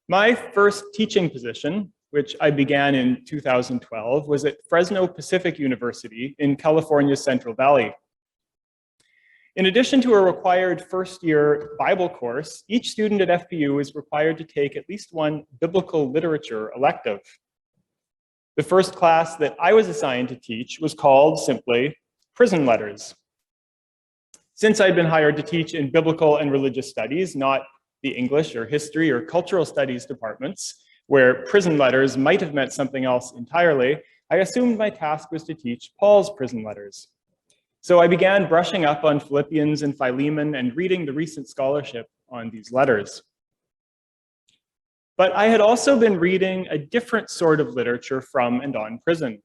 My first teaching position, which I began in 2012, was at Fresno Pacific University in California's Central Valley. In addition to a required first-year Bible course, each student at FPU is required to take at least one biblical literature elective. The first class that I was assigned to teach was called simply Prison Letters. Since I'd been hired to teach in biblical and religious studies, not the English or history or cultural studies departments, where prison letters might have meant something else entirely, I assumed my task was to teach Paul's prison letters. So I began brushing up on Philippians and Philemon and reading the recent scholarship on these letters. But I had also been reading a different sort of literature from and on prison.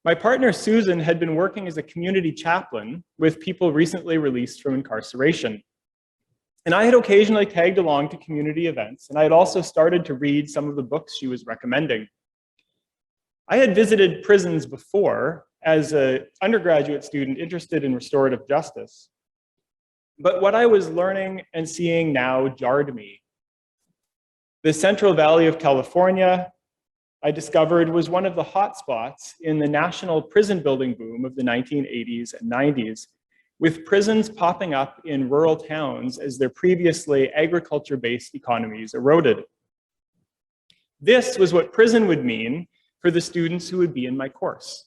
My partner, Susan, had been working as a community chaplain with people recently released from incarceration. And I had occasionally tagged along to community events, and I had also started to read some of the books she was recommending. I had visited prisons before as an undergraduate student interested in restorative justice. But what I was learning and seeing now jarred me. The Central Valley of California, I discovered, was one of the hotspots in the national prison building boom of the 1980s and 90s, with prisons popping up in rural towns as their previously agriculture-based economies eroded. This was what prison would mean for the students who would be in my course.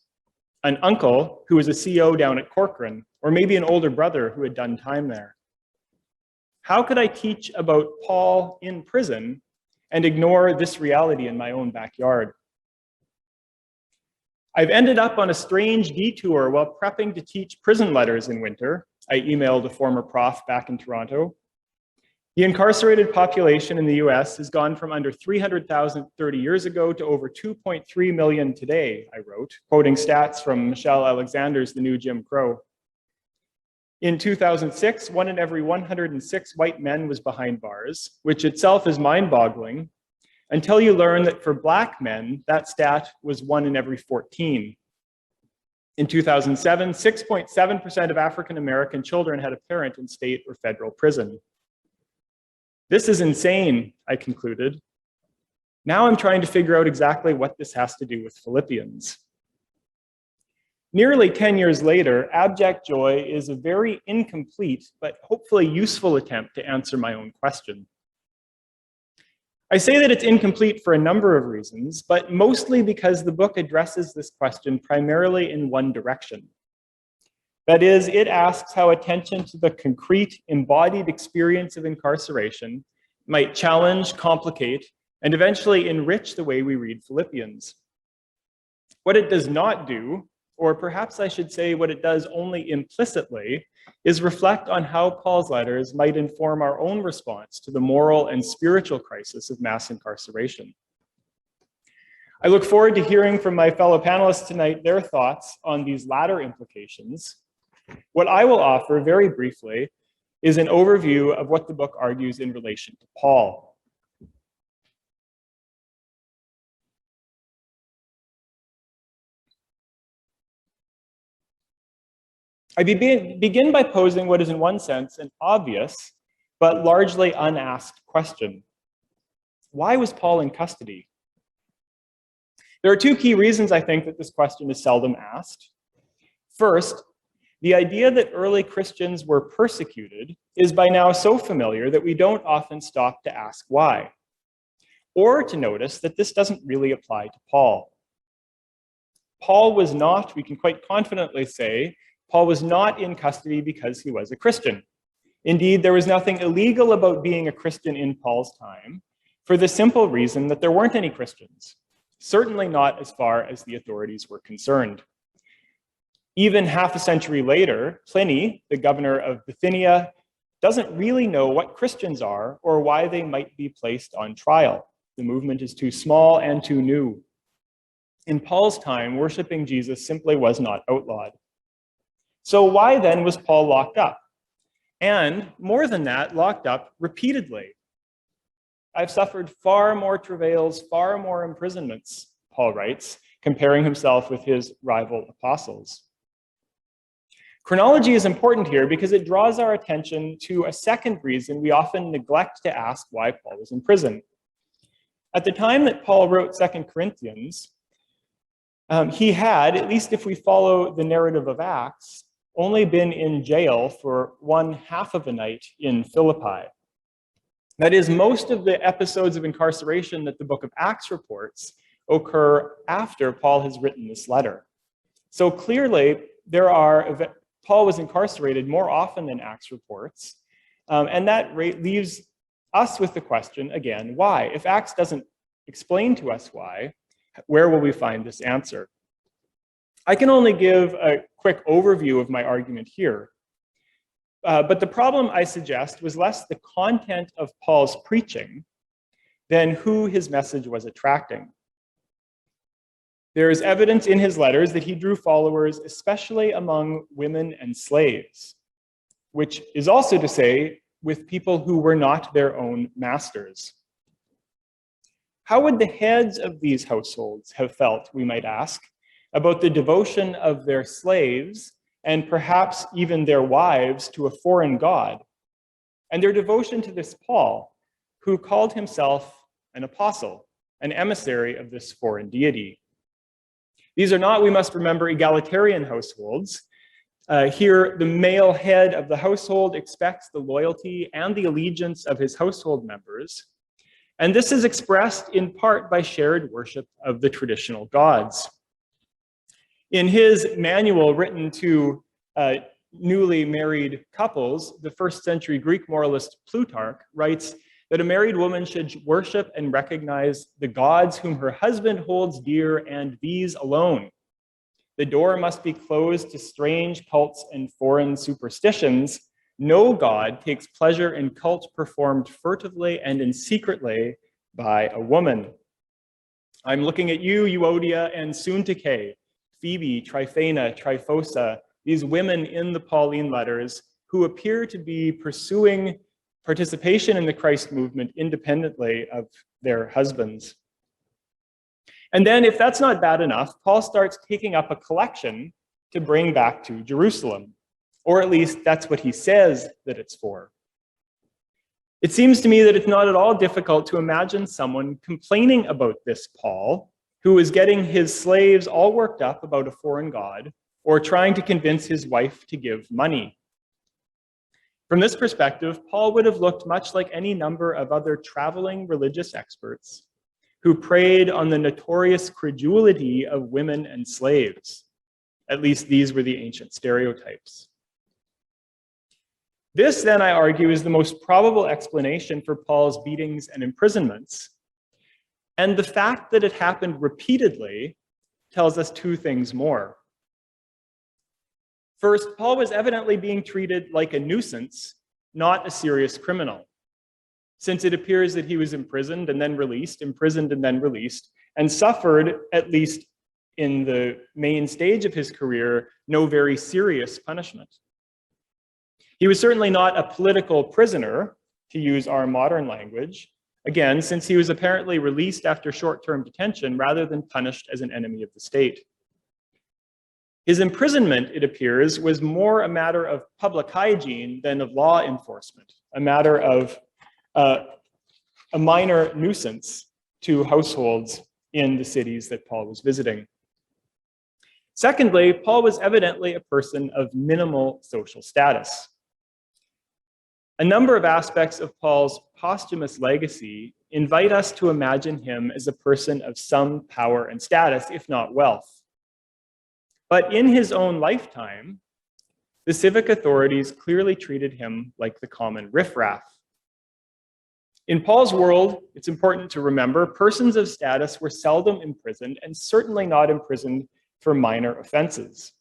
An uncle who was a CO down at Corcoran, or maybe an older brother who had done time there. How could I teach about Paul in prison and ignore this reality in my own backyard? I've ended up on a strange detour while prepping to teach prison letters in winter. I emailed a former prof back in Toronto. The incarcerated population in the US has gone from under 300,000 30 years ago to over 2.3 million today, I wrote, quoting stats from Michelle Alexander's The New Jim Crow. In 2006, 1 in every 106 white men was behind bars, which itself is mind-boggling, until you learn that for Black men, that stat was 1 in every 14. In 2007, 6.7% of African-American children had a parent in state or federal prison. This is insane, I concluded. Now I'm trying to figure out exactly what this has to do with Philippians. Nearly 10 years later, Abject Joy is a very incomplete, but hopefully useful attempt to answer my own question. I say that it's incomplete for a number of reasons, but mostly because the book addresses this question primarily in one direction. That is, it asks how attention to the concrete, embodied experience of incarceration might challenge, complicate, and eventually enrich the way we read Philippians. What it does not do, or perhaps I should say what it does only implicitly, is reflect on how Paul's letters might inform our own response to the moral and spiritual crisis of mass incarceration. I look forward to hearing from my fellow panelists tonight their thoughts on these latter implications. What I will offer very briefly is an overview of what the book argues in relation to Paul. I begin by posing what is in one sense an obvious, but largely unasked question. Why was Paul in custody? There are two key reasons I think that this question is seldom asked. First, the idea that early Christians were persecuted is by now so familiar that we don't often stop to ask why, or to notice that this doesn't really apply to Paul. Paul was not, we can quite confidently say, Paul was not in custody because he was a Christian. Indeed, there was nothing illegal about being a Christian in Paul's time, for the simple reason that there weren't any Christians, certainly not as far as the authorities were concerned. Even half a century later, Pliny, the governor of Bithynia, doesn't really know what Christians are or why they might be placed on trial. The movement is too small and too new. In Paul's time, worshiping Jesus simply was not outlawed. So why then was Paul locked up? And more than that, locked up repeatedly. I've suffered far more travails, far more imprisonments, Paul writes, comparing himself with his rival apostles. Chronology is important here because it draws our attention to a second reason we often neglect to ask why Paul was in prison. At the time that Paul wrote 2 Corinthians, he had, at least if we follow the narrative of Acts, only been in jail for 1/2 of a night in Philippi. That is, most of the episodes of incarceration that the book of Acts reports occur after Paul has written this letter. So clearly, Paul was incarcerated more often than Acts reports, and that leaves us with the question, again, why? If Acts doesn't explain to us why, where will we find this answer? I can only give a quick overview of my argument here. But the problem, I suggest, was less the content of Paul's preaching than who his message was attracting. There is evidence in his letters that he drew followers, especially among women and slaves, which is also to say, with people who were not their own masters. How would the heads of these households have felt, we might ask, about the devotion of their slaves and perhaps even their wives to a foreign god, and their devotion to this Paul, who called himself an apostle, an emissary of this foreign deity? These are not, we must remember, egalitarian households. Here, the male head of the household expects the loyalty and the allegiance of his household members, and this is expressed in part by shared worship of the traditional gods. In his manual written to newly married couples, the 1st century Greek moralist Plutarch writes that a married woman should worship and recognize the gods whom her husband holds dear, and these alone. The door must be closed to strange cults and foreign superstitions. No god takes pleasure in cult performed furtively and in secretly by a woman. I'm looking at you, Euodia and Syntyche, Phoebe, Tryphena, Tryphosa, these women in the Pauline letters who appear to be pursuing participation in the Christ movement independently of their husbands. And then, if that's not bad enough, Paul starts taking up a collection to bring back to Jerusalem, or at least that's what he says that it's for. It seems to me that it's not at all difficult to imagine someone complaining about this Paul, who is getting his slaves all worked up about a foreign god, or trying to convince his wife to give money. From this perspective, Paul would have looked much like any number of other traveling religious experts who preyed on the notorious credulity of women and slaves. At least these were the ancient stereotypes. This, then, I argue, is the most probable explanation for Paul's beatings and imprisonments. And the fact that it happened repeatedly tells us 2 things more. First, Paul was evidently being treated like a nuisance, not a serious criminal, since it appears that he was imprisoned and then released, imprisoned and then released, and suffered, at least in the main stage of his career, no very serious punishment. He was certainly not a political prisoner, to use our modern language, again, since he was apparently released after short-term detention rather than punished as an enemy of the state. His imprisonment, it appears, was more a matter of public hygiene than of law enforcement, a matter of a minor nuisance to households in the cities that Paul was visiting. Secondly, Paul was evidently a person of minimal social status. A number of aspects of Paul's posthumous legacy invite us to imagine him as a person of some power and status, if not wealth. But in his own lifetime, the civic authorities clearly treated him like the common riffraff. In Paul's world, it's important to remember, persons of status were seldom imprisoned, and certainly not imprisoned for minor offenses.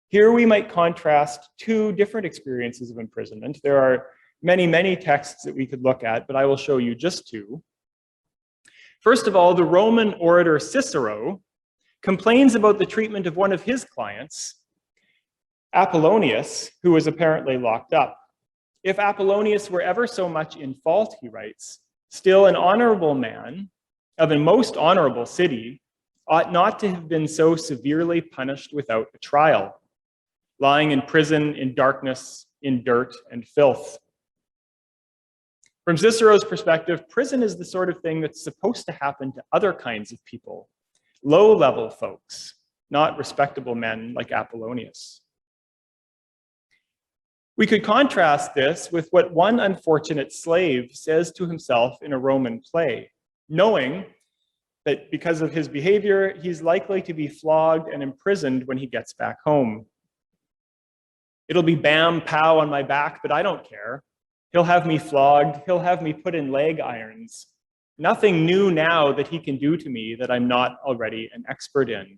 Here we might contrast 2 different experiences of imprisonment. There are many, many texts that we could look at, but I will show you just 2. First of all, the Roman orator Cicero complains about the treatment of one of his clients, Apollonius, who was apparently locked up. If Apollonius were ever so much in fault, he writes, still an honorable man of a most honorable city ought not to have been so severely punished without a trial, lying in prison, in darkness, in dirt and filth. From Cicero's perspective, prison is the sort of thing that's supposed to happen to other kinds of people, low-level folks, not respectable men like Apollonius. We could contrast this with what one unfortunate slave says to himself in a Roman play, knowing that because of his behavior, he's likely to be flogged and imprisoned when he gets back home. It'll be bam, pow on my back, but I don't care. He'll have me flogged. He'll have me put in leg irons. Nothing new now that he can do to me that I'm not already an expert in.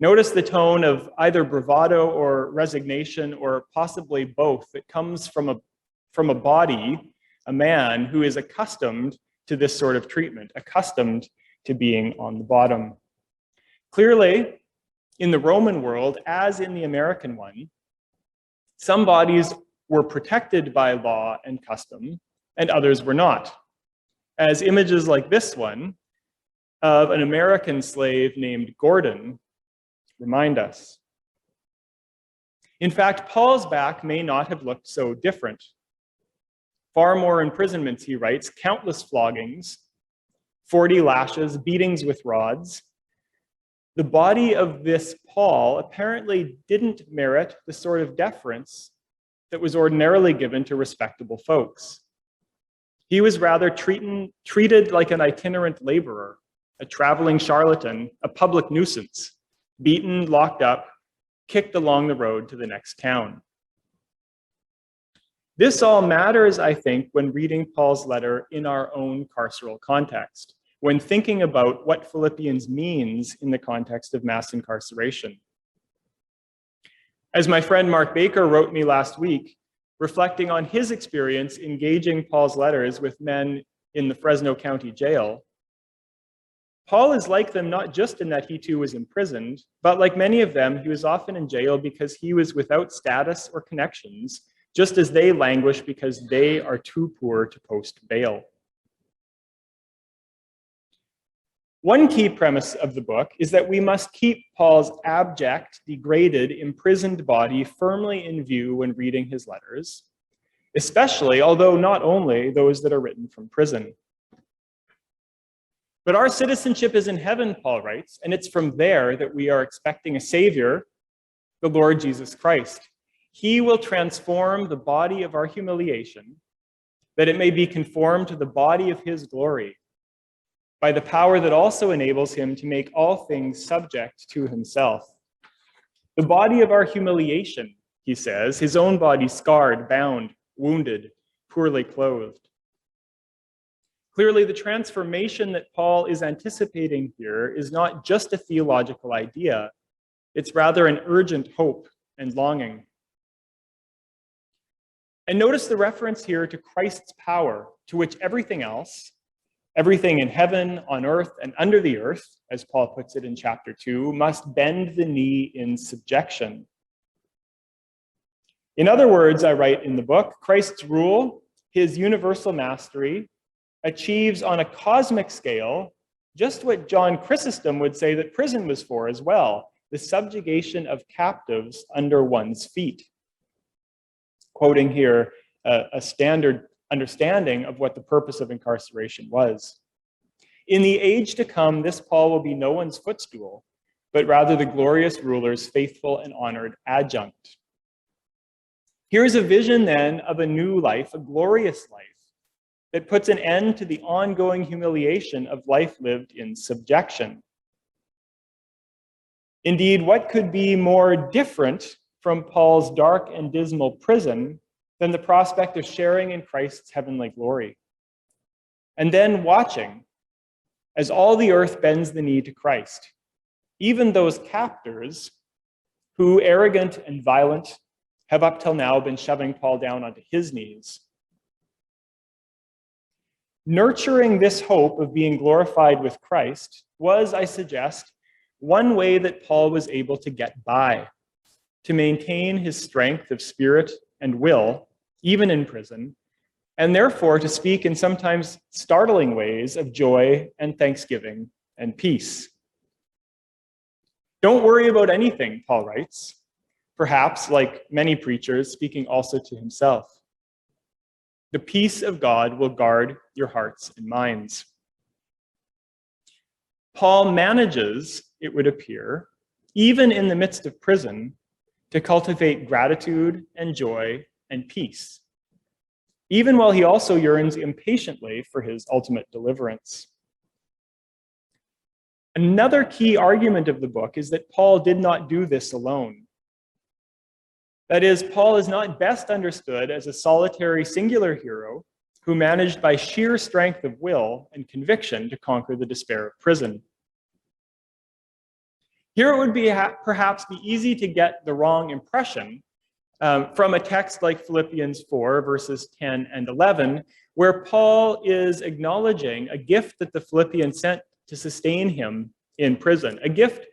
Notice the tone of either bravado or resignation, or possibly both, that comes from a body, a man who is accustomed to this sort of treatment, accustomed to being on the bottom. Clearly, in the Roman world, as in the American one, some bodies were protected by law and custom, and others were not, as images like this one of an American slave named Gordon remind us. In fact, Paul's back may not have looked so different. Far more imprisonments, he writes, countless floggings, 40 lashes, beatings with rods. The body of this Paul apparently didn't merit the sort of deference that was ordinarily given to respectable folks. He was rather treated like an itinerant laborer, a traveling charlatan, a public nuisance, beaten, locked up, kicked along the road to the next town. This all matters, I think, when reading Paul's letter in our own carceral context, when thinking about what Philippians means in the context of mass incarceration. As my friend Mark Baker wrote me last week, reflecting on his experience engaging Paul's letters with men in the Fresno County Jail, Paul is like them not just in that he too was imprisoned, but like many of them, he was often in jail because he was without status or connections, just as they languish because they are too poor to post bail. One key premise of the book is that we must keep Paul's abject, degraded, imprisoned body firmly in view when reading his letters, especially, although not only, those that are written from prison. But our citizenship is in heaven, Paul writes, and it's from there that we are expecting a Savior, the Lord Jesus Christ. He will transform the body of our humiliation, that it may be conformed to the body of his glory, by the power that also enables him to make all things subject to himself. The body of our humiliation, he says, his own body scarred, bound, wounded, poorly clothed. Clearly, the transformation that Paul is anticipating here is not just a theological idea, it's rather an urgent hope and longing. And notice the reference here to Christ's power, to which everything else, everything in heaven, on earth, and under the earth, as Paul puts it in chapter 2, must bend the knee in subjection. In other words, I write in the book, Christ's rule, his universal mastery, achieves on a cosmic scale just what John Chrysostom would say that prison was for as well, the subjugation of captives under one's feet. Quoting here a standard understanding of what the purpose of incarceration was. In the age to come, this Paul will be no one's footstool, but rather the glorious ruler's faithful and honored adjunct. Here's a vision then of a new life, a glorious life, that puts an end to the ongoing humiliation of life lived in subjection. Indeed, what could be more different from Paul's dark and dismal prison than the prospect of sharing in Christ's heavenly glory? And then watching as all the earth bends the knee to Christ, even those captors who, arrogant and violent, have up till now been shoving Paul down onto his knees. Nurturing this hope of being glorified with Christ was, I suggest, one way that Paul was able to get by, to maintain his strength of spirit and will, even in prison, and therefore to speak in sometimes startling ways of joy and thanksgiving and peace. Don't worry about anything, Paul writes, perhaps like many preachers, speaking also to himself. The peace of God will guard your hearts and minds. Paul manages, it would appear, even in the midst of prison, to cultivate gratitude and joy and peace, even while he also yearns impatiently for his ultimate deliverance. Another key argument of the book is that Paul did not do this alone. That is, Paul is not best understood as a solitary singular hero who managed by sheer strength of will and conviction to conquer the despair of prison. Here it would be perhaps be easy to get the wrong impression from a text like Philippians 4, verses 10 and 11, where Paul is acknowledging a gift that the Philippians sent to sustain him in prison, a gift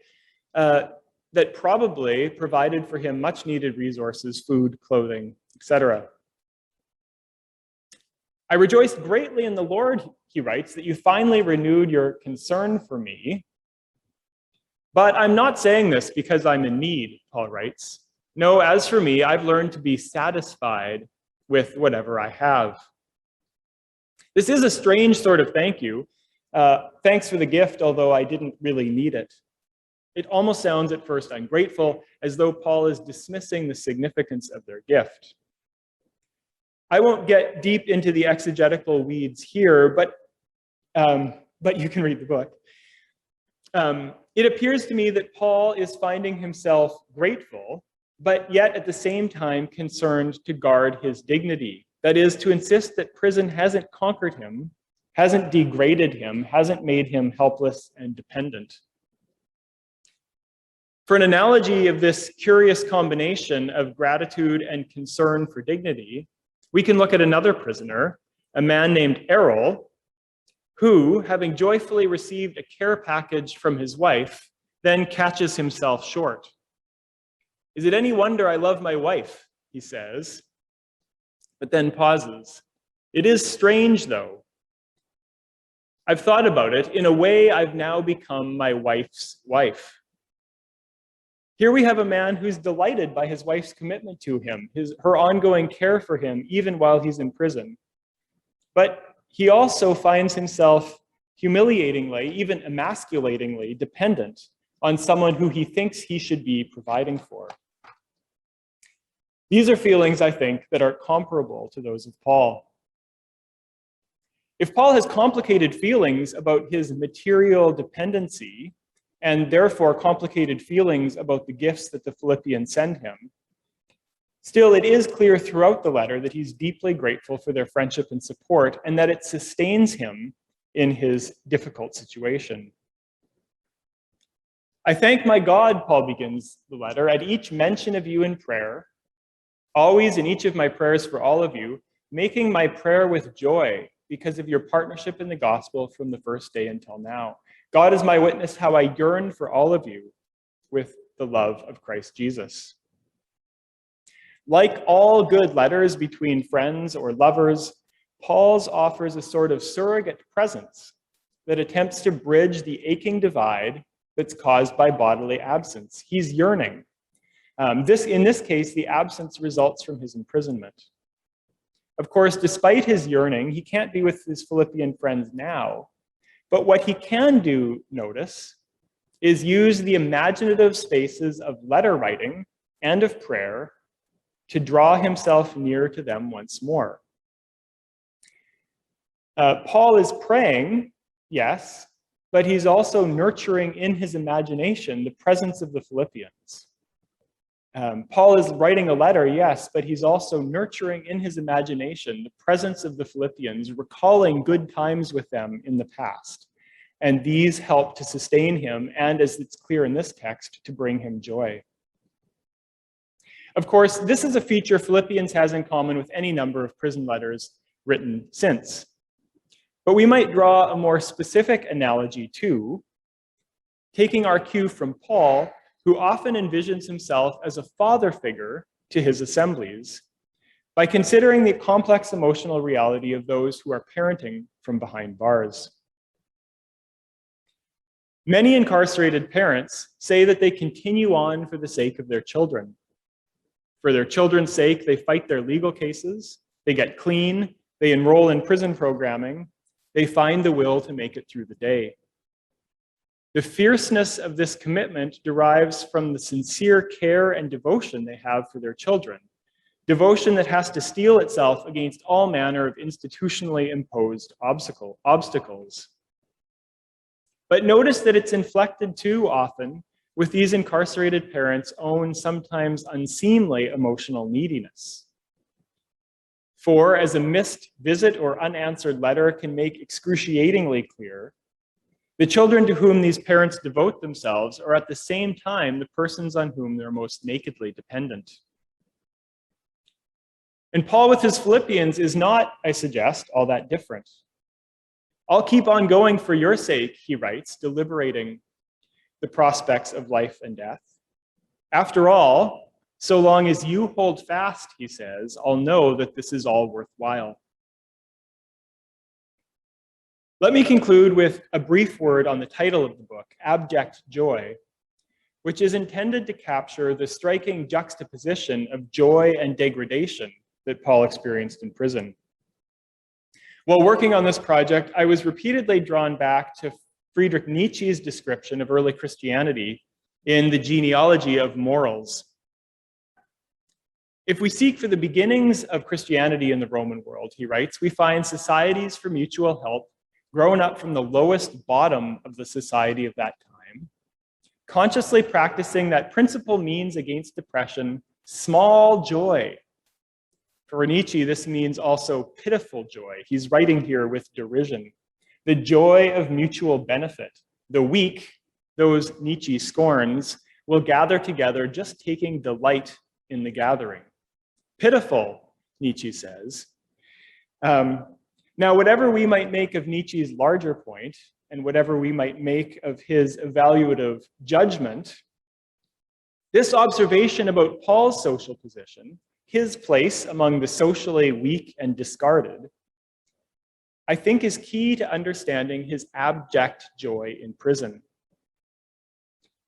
that probably provided for him much needed resources, food, clothing, etc. I rejoiced greatly in the Lord, he writes, that you finally renewed your concern for me. But I'm not saying this because I'm in need, Paul writes. No, as for me, I've learned to be satisfied with whatever I have. This is a strange sort of thank you. Thanks for the gift, although I didn't really need it. It almost sounds at first ungrateful, as though Paul is dismissing the significance of their gift. I won't get deep into the exegetical weeds here, but you can read the book. It appears to me that Paul is finding himself grateful, but yet at the same time concerned to guard his dignity. That is, to insist that prison hasn't conquered him, hasn't degraded him, hasn't made him helpless and dependent. For an analogy of this curious combination of gratitude and concern for dignity, we can look at another prisoner, a man named Errol, who, having joyfully received a care package from his wife, then catches himself short. Is it any wonder I love my wife, he says, but then pauses. It is strange, though. I've thought about it. In a way, I've now become my wife's wife. Here we have a man who's delighted by his wife's commitment to him, her ongoing care for him, even while he's in prison. But he also finds himself humiliatingly, even emasculatingly dependent on someone who he thinks he should be providing for. These are feelings, I think, that are comparable to those of Paul. If Paul has complicated feelings about his material dependency, and therefore complicated feelings about the gifts that the Philippians send him, still it is clear throughout the letter that he's deeply grateful for their friendship and support, and that it sustains him in his difficult situation. I thank my God, Paul begins the letter, at each mention of you in prayer, always in each of my prayers for all of you, making my prayer with joy because of your partnership in the gospel from the first day until now. God is my witness how I yearn for all of you with the love of Christ Jesus. Like all good letters between friends or lovers, Paul's offers a sort of surrogate presence that attempts to bridge the aching divide that's caused by bodily absence. He's yearning. In this case, the absence results from his imprisonment. Of course, despite his yearning, he can't be with his Philippian friends now. But what he can do, notice, is use the imaginative spaces of letter writing and of prayer to draw himself near to them once more. Paul is praying, yes, but he's also nurturing in his imagination the presence of the Philippians. Paul is writing a letter, yes, but he's also nurturing in his imagination the presence of the Philippians, recalling good times with them in the past. And these help to sustain him, and as it's clear in this text, to bring him joy. Of course, this is a feature Philippians has in common with any number of prison letters written since. But we might draw a more specific analogy too, taking our cue from Paul, who often envisions himself as a father figure to his assemblies, by considering the complex emotional reality of those who are parenting from behind bars. Many incarcerated parents say that they continue on for the sake of their children. For their children's sake, they fight their legal cases, they get clean, They enroll in prison programming. They find the will to make it through the day. The fierceness of this commitment derives from the sincere care and devotion they have for their children, devotion that has to steel itself against all manner of institutionally imposed obstacles. But notice that it's inflected too often with these incarcerated parents' own sometimes unseemly emotional neediness. For, as a missed visit or unanswered letter can make excruciatingly clear, the children to whom these parents devote themselves are at the same time the persons on whom they're most nakedly dependent. And Paul with his Philippians is not, I suggest, all that different. I'll keep on going for your sake, he writes, deliberating the prospects of life and death. After all, so long as you hold fast, he says, I'll know that this is all worthwhile. Let me conclude with a brief word on the title of the book, Abject Joy, which is intended to capture the striking juxtaposition of joy and degradation that Paul experienced in prison. While working on this project, I was repeatedly drawn back to Friedrich Nietzsche's description of early Christianity in The Genealogy of Morals. If we seek for the beginnings of Christianity in the Roman world, he writes, we find societies for mutual help grown up from the lowest bottom of the society of that time, consciously practicing that principal means against depression, small joy. For Nietzsche, this means also pitiful joy. He's writing here with derision. The joy of mutual benefit. The weak, those Nietzsche scorns, will gather together just taking delight in the gathering. Pitiful, Nietzsche says. Now, whatever we might make of Nietzsche's larger point, and whatever we might make of his evaluative judgment, this observation about Paul's social position, his place among the socially weak and discarded, I think is key to understanding his abject joy in prison.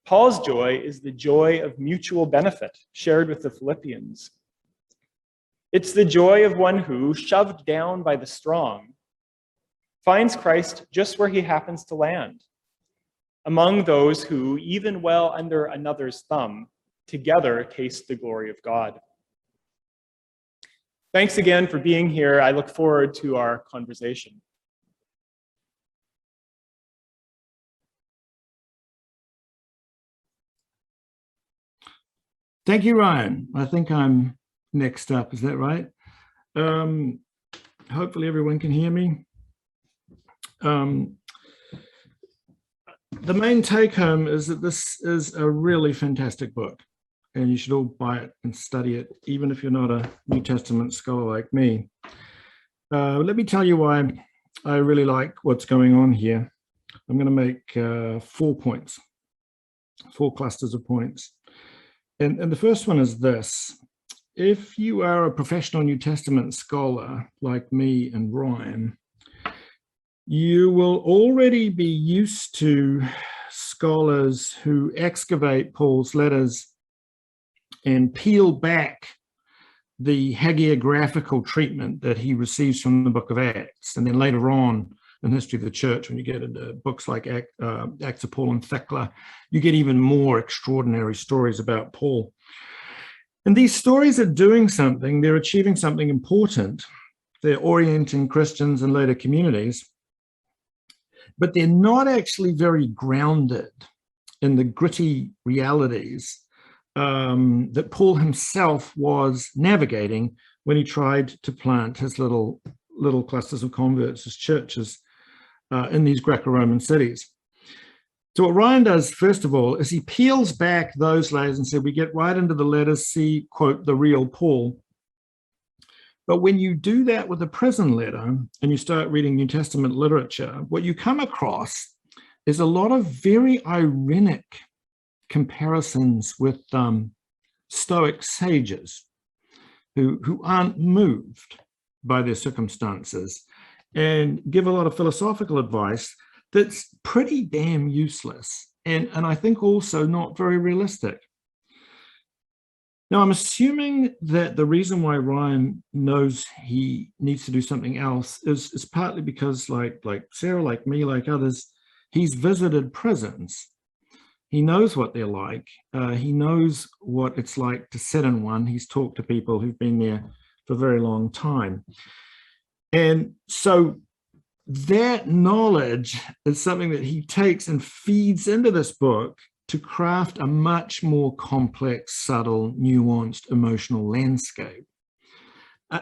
Paul's joy is the joy of mutual benefit shared with the Philippians. It's the joy of one who, shoved down by the strong, finds Christ just where he happens to land, among those who, even well under another's thumb, together taste the glory of God. Thanks again for being here. I look forward to our conversation. Thank you, Ryan. I think I'm next up. Is that right? Hopefully everyone can hear me. The main take home is that this is a really fantastic book, and you should all buy it and study it, even if you're not a New Testament scholar like me. Let me tell you why I really like what's going on here. I'm going to make 4 points, 4 clusters of points. And the first one is this. If you are a professional New Testament scholar like me and Ryan, you will already be used to scholars who excavate Paul's letters and peel back the hagiographical treatment that he receives from the book of Acts. And then later on in the history of the church, when you get into books like Acts of Paul and Thecla, you get even more extraordinary stories about Paul. And these stories are doing something, they're achieving something important. They're orienting Christians and later communities, but they're not actually very grounded in the gritty realities that Paul himself was navigating when he tried to plant his little clusters of converts, his churches in these Greco-Roman cities. So what Ryan does, first of all, is he peels back those layers and says, we get right into the letters, see, quote, the real Paul. But when you do that with a prison letter and you start reading New Testament literature, what you come across is a lot of very ironic comparisons with Stoic sages who aren't moved by their circumstances and give a lot of philosophical advice that's pretty damn useless and I think also not very realistic. Now, I'm assuming that the reason why Ryan knows he needs to do something else is partly because, like Sarah, like me, like others, he's visited prisons. He knows what they're like. He knows what it's like to sit in one. He's talked to people who've been there for a very long time. And so that knowledge is something that he takes and feeds into this book to craft a much more complex, subtle, nuanced emotional landscape.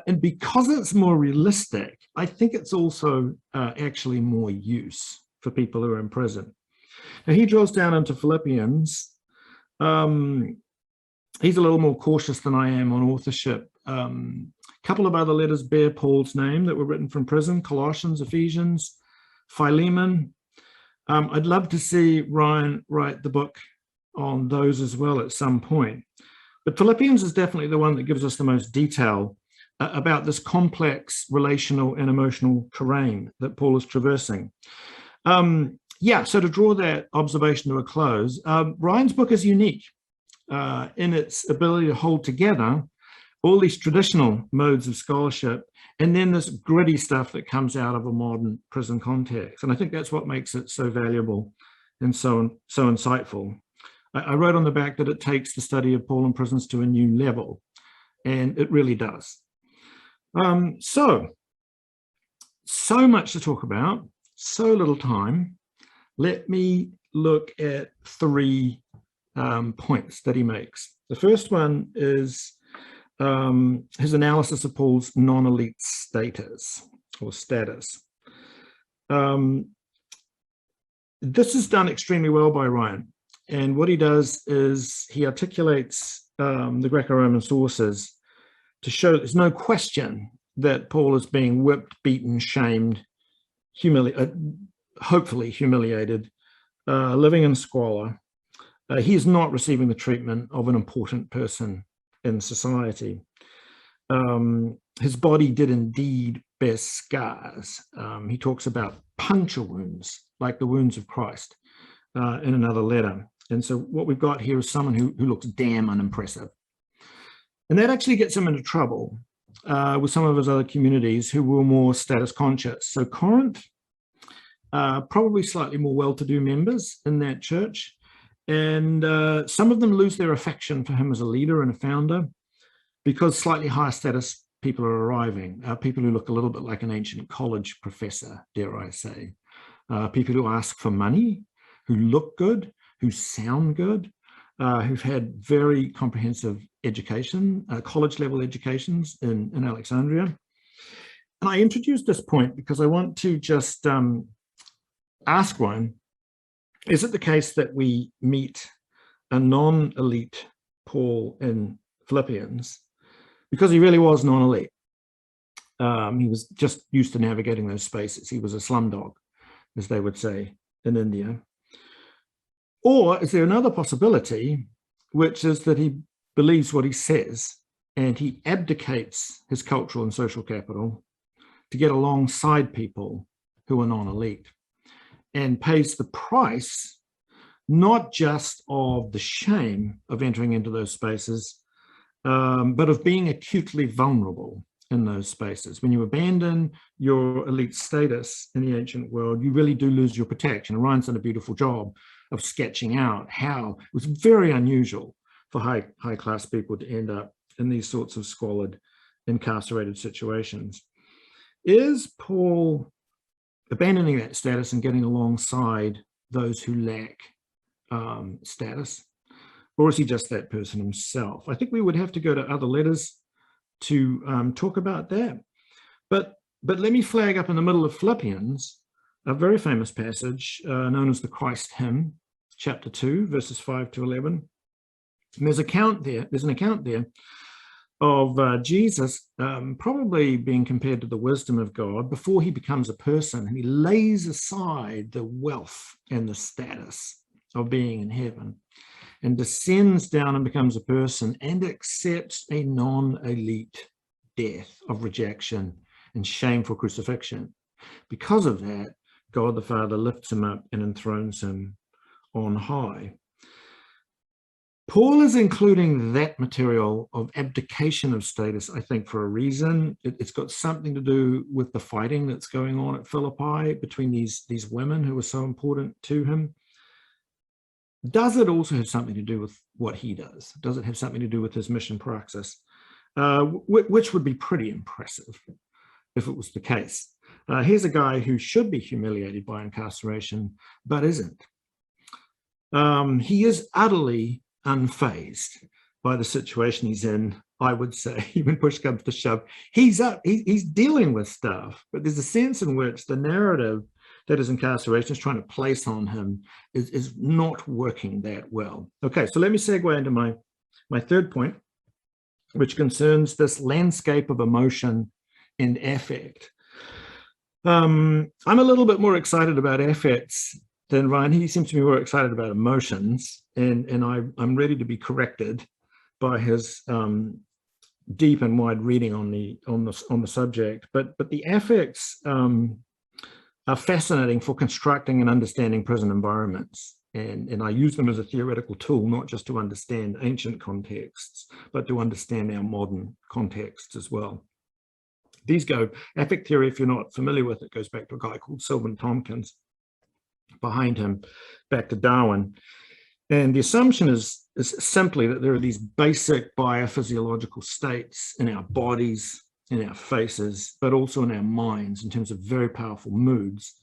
And because it's more realistic, I think it's also actually more use for people who are in prison. Now, he draws down into Philippians. He's a little more cautious than I am on authorship. A couple of other letters bear Paul's name that were written from prison: Colossians, Ephesians, Philemon. I'd love to see Ryan write the book on those as well at some point. But Philippians is definitely the one that gives us the most detail about this complex relational and emotional terrain that Paul is traversing. So to draw that observation to a close, Ryan's book is unique in its ability to hold together all these traditional modes of scholarship and then this gritty stuff that comes out of a modern prison context. And I think that's what makes it so valuable and so insightful. I wrote on the back that it takes the study of Paul in prisons to a new level, and it really does. So much to talk about, so little time. Let me look at 3 points that he makes. The first one is his analysis of Paul's non-elite status or status. This is done extremely well by Ryan. And what he does is he articulates the Greco-Roman sources to show that there's no question that Paul is being whipped, beaten, shamed, hopefully humiliated, living in squalor. He is not receiving the treatment of an important person in society. His body did indeed bear scars. He talks about puncture wounds, like the wounds of Christ, in another letter. And so what we've got here is someone who looks damn unimpressive. And that actually gets him into trouble with some of his other communities who were more status conscious. So Corinth, probably slightly more well-to-do members in that church. And some of them lose their affection for him as a leader and a founder because slightly higher status people are arriving, people who look a little bit like an ancient college professor, dare I say, people who ask for money, who look good, who sound good, who've had very comprehensive education, college-level educations in Alexandria. And I introduced this point because I want to just ask one, is it the case that we meet a non-elite Paul in Philippians because he really was non-elite? He was just used to navigating those spaces. He was a slumdog, as they would say in India. Or is there another possibility, which is that he believes what he says and he abdicates his cultural and social capital to get alongside people who are non-elite and pays the price, not just of the shame of entering into those spaces, but of being acutely vulnerable in those spaces. When you abandon your elite status in the ancient world, you really do lose your protection. And Ryan's done a beautiful job of sketching out how it was very unusual for high class people to end up in these sorts of squalid, incarcerated situations. Is Paul abandoning that status and getting alongside those who lack status? Or is he just that person himself? I think we would have to go to other letters to talk about that. But let me flag up in the middle of Philippians a very famous passage known as the Christ hymn, chapter 2, verses 5 to 11. And there's an account there of Jesus probably being compared to the wisdom of God before he becomes a person, and he lays aside the wealth and the status of being in heaven and descends down and becomes a person and accepts a non-elite death of rejection and shameful crucifixion. Because of that, God the Father lifts him up and enthrones him on high. Paul is including that material of abdication of status, I think, for a reason. It's got something to do with the fighting that's going on at Philippi between these women who are so important to him. Does it also have something to do with what he does? Does it have something to do with his mission praxis? Which would be pretty impressive if it was the case. Here's a guy who should be humiliated by incarceration, but isn't. He is utterly unfazed by the situation he's in, I would say. Even push comes to shove, he's dealing with stuff, but there's a sense in which the narrative that his incarceration is trying to place on him is not working that well. Okay, so let me segue into my third point, which concerns this landscape of emotion and affect. I'm a little bit more excited about affects than Ryan. He seems to be more excited about emotions, and I'm ready to be corrected by his deep and wide reading on the subject. But the affects are fascinating for constructing and understanding prison environments, and I use them as a theoretical tool, not just to understand ancient contexts, but to understand our modern contexts as well. These go, affect theory, if you're not familiar with it, goes back to a guy called Sylvan Tompkins. Behind him, back to Darwin. And the assumption is simply that there are these basic biophysiological states in our bodies, in our faces, but also in our minds in terms of very powerful moods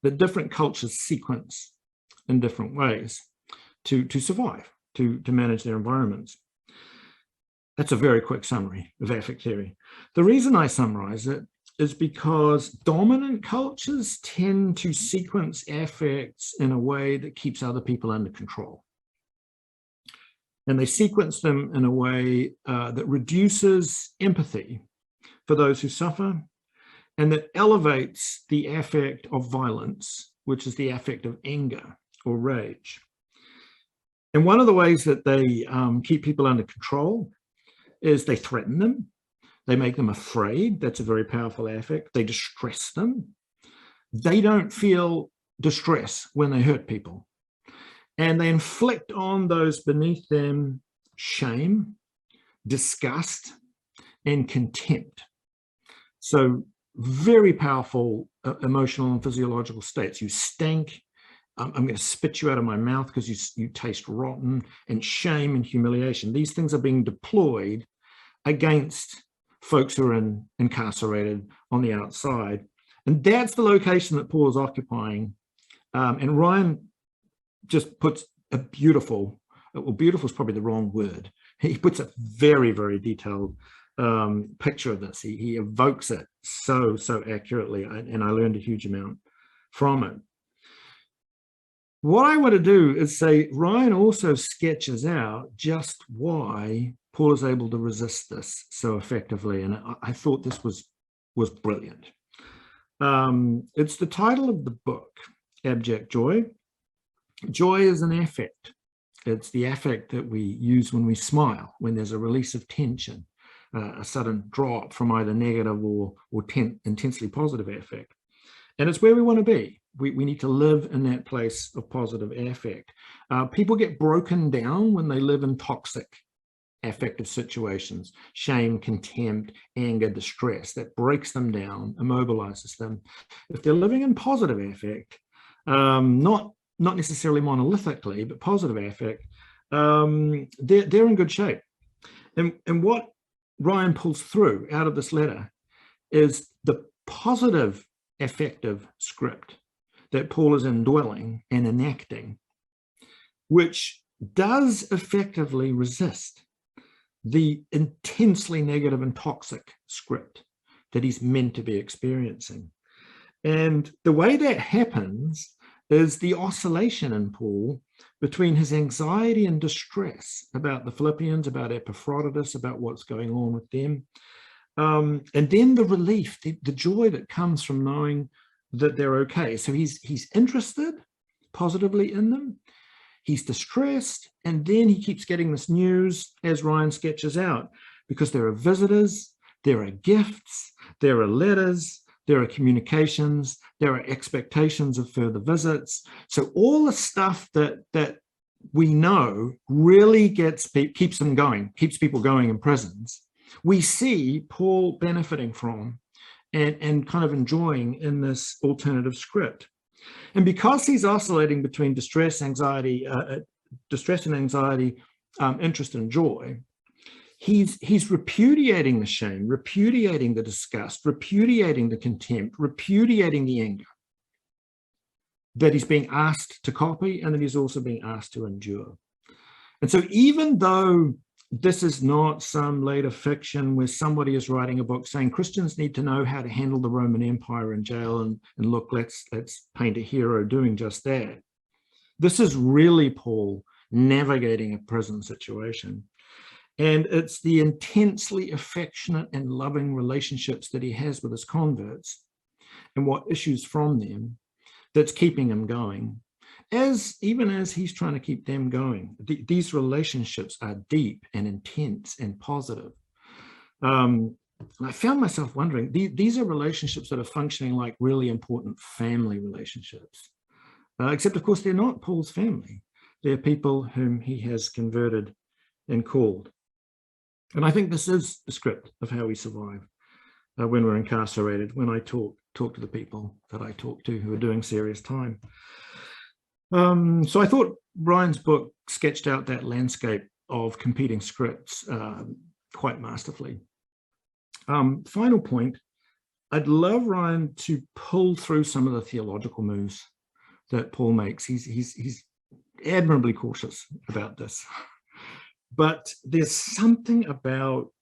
that different cultures sequence in different ways to survive, to manage their environments. That's a very quick summary of affect theory. The reason I summarize it is because dominant cultures tend to sequence affects in a way that keeps other people under control. And they sequence them in a way that reduces empathy for those who suffer, and that elevates the affect of violence, which is the affect of anger or rage. And one of the ways that they keep people under control is they threaten them. They make them afraid. That's a very powerful affect. They distress them. They don't feel distress when they hurt people. And they inflict on those beneath them shame, disgust, and contempt. So very powerful emotional and physiological states. You stink. I'm going to spit you out of my mouth because you taste rotten, and shame and humiliation. These things are being deployed against folks who are incarcerated on the outside. And that's the location that Paul is occupying. And Ryan just puts a beautiful, well, beautiful is probably the wrong word. He puts a very, very detailed picture of this. He evokes it so accurately, and I learned a huge amount from it. What I want to do is say Ryan also sketches out just why Paul is able to resist this so effectively, and I thought this was brilliant. It's the title of the book, Abject Joy. Joy is an affect. It's the affect that we use when we smile, when there's a release of tension, a sudden drop from either negative or intensely positive affect. And it's where we want to be. We need to live in that place of positive affect. People get broken down when they live in toxic affective situations, shame, contempt, anger, distress. That breaks them down, immobilizes them. If they're living in positive affect, not necessarily monolithically, but positive affect, they're in good shape. And what Ryan pulls through out of this letter is the positive affective script that Paul is indwelling and enacting, which does effectively resist the intensely negative and toxic script that he's meant to be experiencing. And the way that happens is the oscillation in Paul between his anxiety and distress about the Philippians, about Epaphroditus, about what's going on with them, and then the relief, the joy that comes from knowing that they're okay. So he's interested positively in them. He's distressed, and then he keeps getting this news, as Ryan sketches out, because there are visitors, there are gifts, there are letters, there are communications, there are expectations of further visits. So all the stuff that we know really keeps them going, keeps people going in prisons, we see Paul benefiting from and kind of enjoying in this alternative script. And because he's oscillating between distress and anxiety, interest and joy, he's repudiating the shame, repudiating the disgust, repudiating the contempt, repudiating the anger that he's being asked to copy and that he's also being asked to endure. And so even though this is not some later fiction where somebody is writing a book saying Christians need to know how to handle the Roman Empire in jail, and look, let's paint a hero doing just that. This is really Paul navigating a prison situation. And it's the intensely affectionate and loving relationships that he has with his converts and what issues from them that's keeping him going, even as he's trying to keep them going. These relationships are deep and intense and positive. And I found myself wondering, these are relationships that are functioning like really important family relationships. Except, of course, they're not Paul's family. They're people whom he has converted and called. And I think this is the script of how we survive when we're incarcerated, when I talk to the people that I talk to who are doing serious time. So I thought Ryan's book sketched out that landscape of competing scripts quite masterfully. Final point, I'd love Ryan to pull through some of the theological moves that Paul makes. He's admirably cautious about this. But there's something about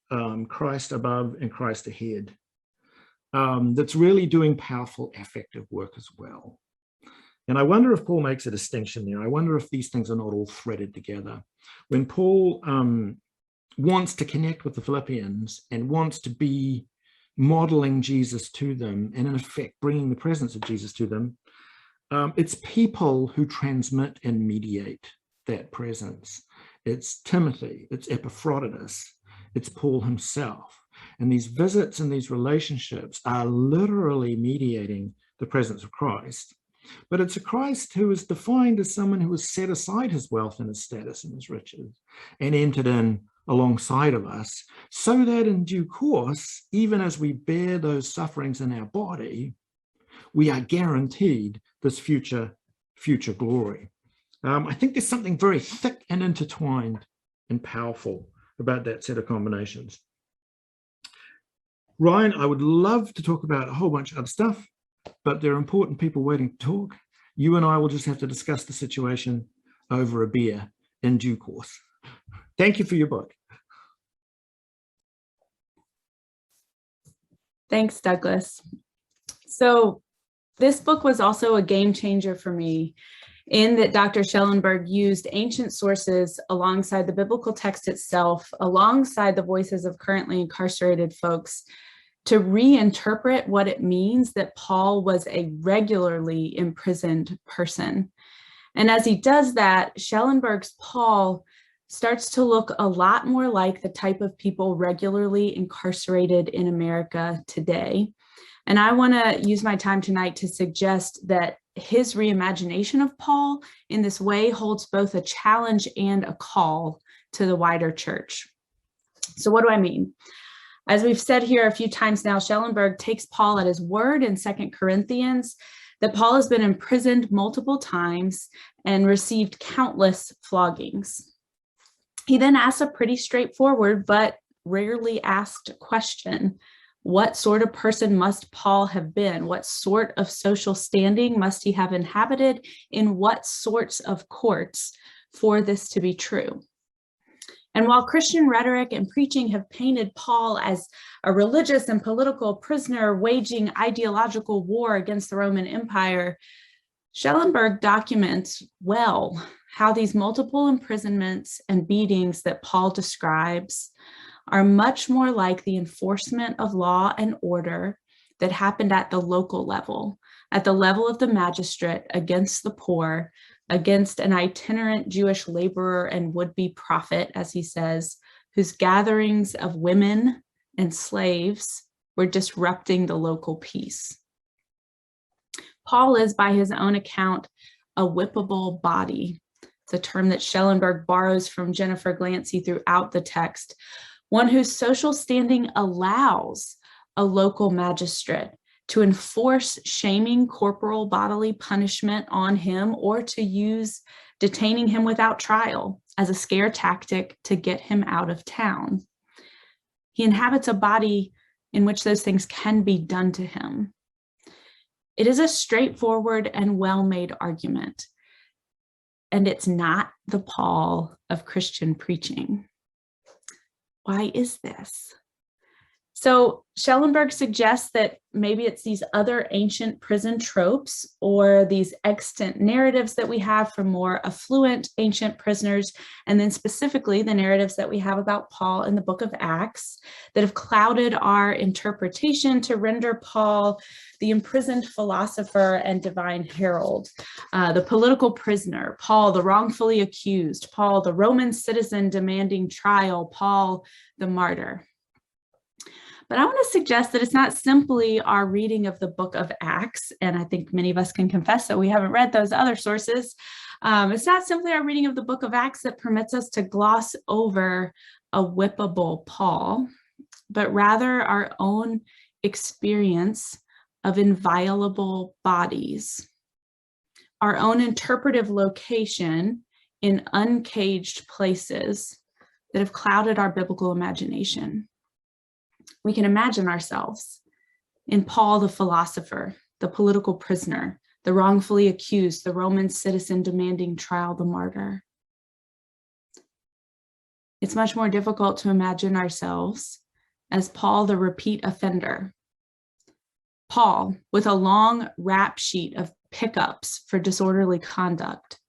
Christ above and Christ ahead that's really doing powerful affective work as well. And I wonder if Paul makes a distinction there. I wonder if these things are not all threaded together. When Paul wants to connect with the Philippians and wants to be modeling Jesus to them, and in effect bringing the presence of Jesus to them, it's people who transmit and mediate that presence. It's Timothy, it's Epaphroditus, it's Paul himself. And these visits and these relationships are literally mediating the presence of Christ. But it's a Christ who is defined as someone who has set aside his wealth and his status and his riches and entered in alongside of us, so that in due course, even as we bear those sufferings in our body, we are guaranteed this future glory. I think there's something very thick and intertwined and powerful about that set of combinations. Ryan, I would love to talk about a whole bunch of other stuff, but there are important people waiting to talk. You and I will just have to discuss the situation over a beer in due course. Thank you for your book. Thanks, Douglas. So this book was also a game changer for me, in that Dr. Schellenberg used ancient sources alongside the biblical text itself, alongside the voices of currently incarcerated folks, to reinterpret what it means that Paul was a regularly imprisoned person. And as he does that, Schellenberg's Paul starts to look a lot more like the type of people regularly incarcerated in America today. And I want to use my time tonight to suggest that his reimagination of Paul in this way holds both a challenge and a call to the wider church. So what do I mean? As we've said here a few times now, Schellenberg takes Paul at his word in 2 Corinthians that Paul has been imprisoned multiple times and received countless floggings. He then asks a pretty straightforward but rarely asked question. What sort of person must Paul have been? What sort of social standing must he have inhabited? In what sorts of courts for this to be true? And while Christian rhetoric and preaching have painted Paul as a religious and political prisoner waging ideological war against the Roman Empire, Schellenberg documents well how these multiple imprisonments and beatings that Paul describes are much more like the enforcement of law and order that happened at the local level, at the level of the magistrate against the poor, against an itinerant Jewish laborer and would-be prophet, as he says, whose gatherings of women and slaves were disrupting the local peace. Paul is, by his own account, a whippable body, It's a term that Schellenberg borrows from Jennifer Glancy throughout the text. One whose social standing allows a local magistrate to enforce shaming corporal bodily punishment on him or to use detaining him without trial as a scare tactic to get him out of town. He inhabits a body in which those things can be done to him. It is a straightforward and well-made argument, and it's not the Paul of Christian preaching. Why is this? So Schellenberg suggests that maybe it's these other ancient prison tropes or these extant narratives that we have from more affluent ancient prisoners, and then specifically the narratives that we have about Paul in the book of Acts that have clouded our interpretation to render Paul the imprisoned philosopher and divine herald, the political prisoner, Paul the wrongfully accused, Paul the Roman citizen demanding trial, Paul the martyr. But I want to suggest that it's not simply our reading of the book of Acts, and I think many of us can confess that we haven't read those other sources. It's not simply our reading of the book of Acts that permits us to gloss over a whippable Paul, but rather our own experience of inviolable bodies, our own interpretive location in uncaged places that have clouded our biblical imagination. We can imagine ourselves in Paul the philosopher, the political prisoner, the wrongfully accused, the Roman citizen demanding trial, the martyr. It's much more difficult to imagine ourselves as Paul the repeat offender, Paul with a long rap sheet of pickups for disorderly conduct,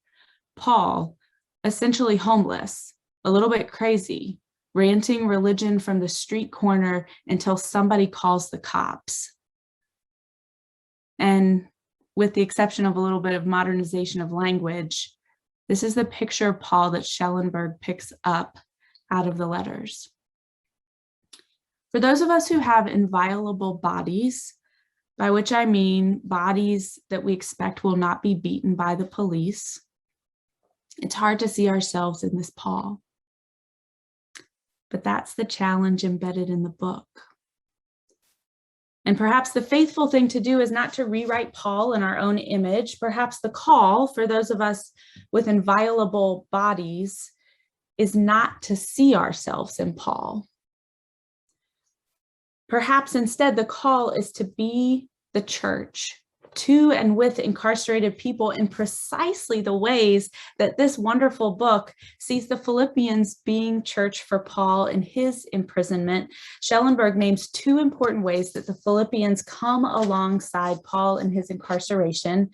Paul essentially homeless, a little bit crazy, ranting religion from the street corner until somebody calls the cops. And with the exception of a little bit of modernization of language, this is the picture of Paul that Schellenberg picks up out of the letters. For those of us who have inviolable bodies, by which I mean bodies that we expect will not be beaten by the police, it's hard to see ourselves in this Paul. But that's the challenge embedded in the book. And perhaps the faithful thing to do is not to rewrite Paul in our own image. Perhaps the call for those of us with inviolable bodies is not to see ourselves in Paul. Perhaps instead the call is to be the church to and with incarcerated people in precisely the ways that this wonderful book sees the Philippians being church for Paul in his imprisonment. Schellenberg names two important ways that the Philippians come alongside Paul in his incarceration: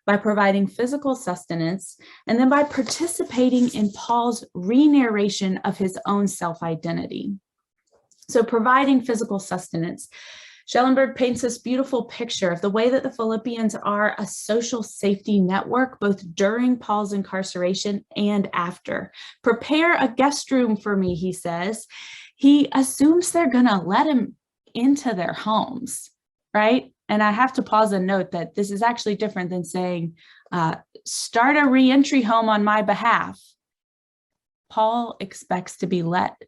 by providing physical sustenance, and then by participating in Paul's re-narration of his own self-identity. So providing physical sustenance. Schellenberg paints this beautiful picture of the way that the Philippians are a social safety network, both during Paul's incarceration and after. Prepare a guest room for me, he says. He assumes they're going to let him into their homes, right? And I have to pause and note that this is actually different than saying, start a reentry home on my behalf. Paul expects to be let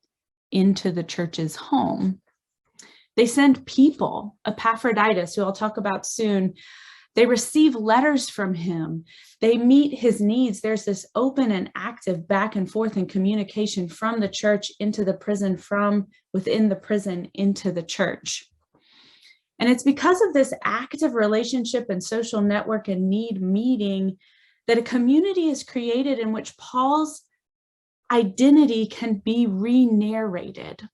into the church's home. They send people, Epaphroditus, who I'll talk about soon. They receive letters from him. They meet his needs. There's this open and active back and forth in communication from the church into the prison, from within the prison into the church. And it's because of this active relationship and social network and need meeting that a community is created in which Paul's identity can be re-narrated.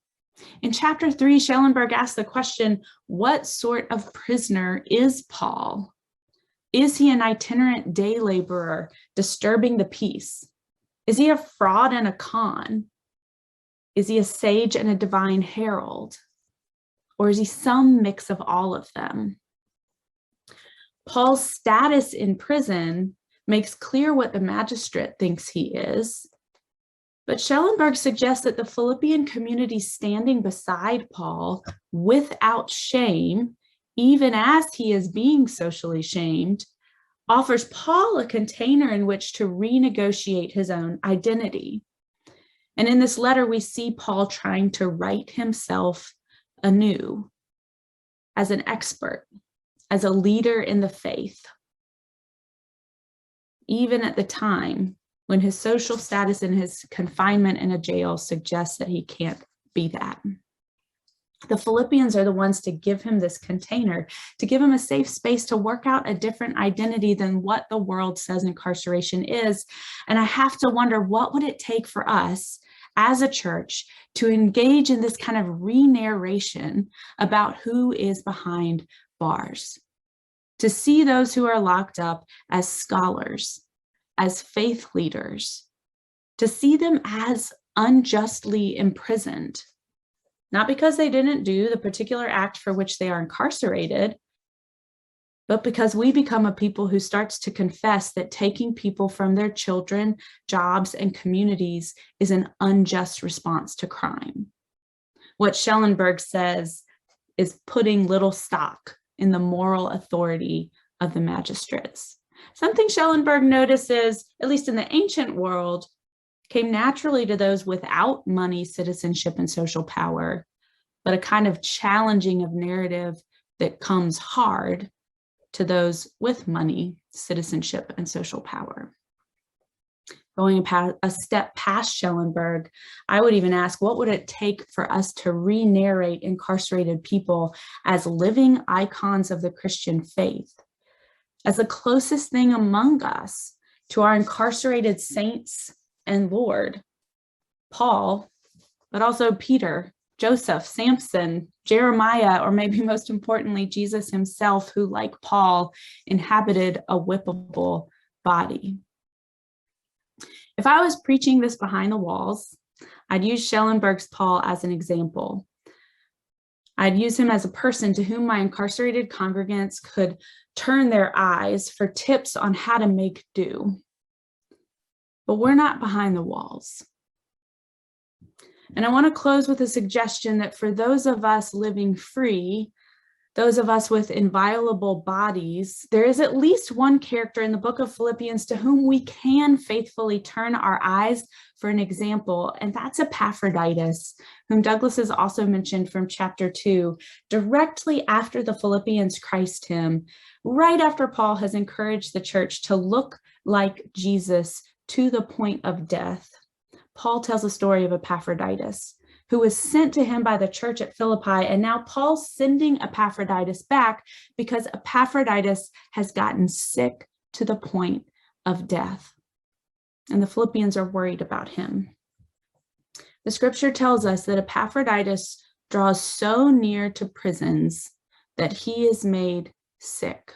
In chapter 3, Schellenberg asks the question, what sort of prisoner is Paul? Is he an itinerant day laborer disturbing the peace? Is he a fraud and a con? Is he a sage and a divine herald? Or is he some mix of all of them? Paul's status in prison makes clear what the magistrate thinks he is. But Schellenberg suggests that the Philippian community standing beside Paul without shame, even as he is being socially shamed, offers Paul a container in which to renegotiate his own identity. And in this letter, we see Paul trying to write himself anew as an expert, as a leader in the faith, even at the time when his social status and his confinement in a jail suggests that he can't be that. The Philippians are the ones to give him this container, to give him a safe space to work out a different identity than what the world says incarceration is. And I have to wonder, what would it take for us as a church to engage in this kind of re-narration about who is behind bars? To see those who are locked up as scholars, as faith leaders, to see them as unjustly imprisoned, not because they didn't do the particular act for which they are incarcerated, but because we become a people who starts to confess that taking people from their children, jobs, and communities is an unjust response to crime. What Schellenberg says is putting little stock in the moral authority of the magistrates. Something Schellenberg notices, at least in the ancient world, came naturally to those without money, citizenship, and social power, but a kind of challenging of narrative that comes hard to those with money, citizenship, and social power. Going a step past Schellenberg, I would even ask, what would it take for us to re-narrate incarcerated people as living icons of the Christian faith, as the closest thing among us to our incarcerated saints and Lord, Paul, but also Peter, Joseph, Samson, Jeremiah, or maybe most importantly, Jesus himself, who, like Paul, inhabited a whippable body. If I was preaching this behind the walls, I'd use Schellenberg's Paul as an example. I'd use him as a person to whom my incarcerated congregants could turn their eyes for tips on how to make do. But we're not behind the walls. And I want to close with a suggestion that for those of us living free, those of us with inviolable bodies, there is at least one character in the book of Philippians to whom we can faithfully turn our eyes for an example, and that's Epaphroditus, whom Douglas has also mentioned from chapter 2, directly after the Philippians Christ hymn, right after Paul has encouraged the church to look like Jesus to the point of death. Paul tells a story of Epaphroditus, who was sent to him by the church at Philippi, and now Paul's sending Epaphroditus back because Epaphroditus has gotten sick to the point of death. And the Philippians are worried about him. The scripture tells us that Epaphroditus draws so near to prisons that he is made sick.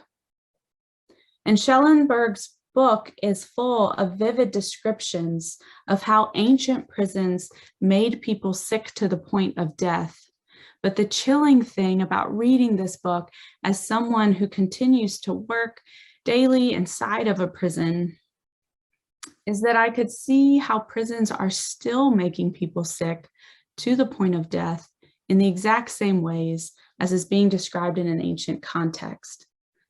And Schellenberg's book is full of vivid descriptions of how ancient prisons made people sick to the point of death. But the chilling thing about reading this book as someone who continues to work daily inside of a prison is that I could see how prisons are still making people sick to the point of death in the exact same ways as is being described in an ancient context.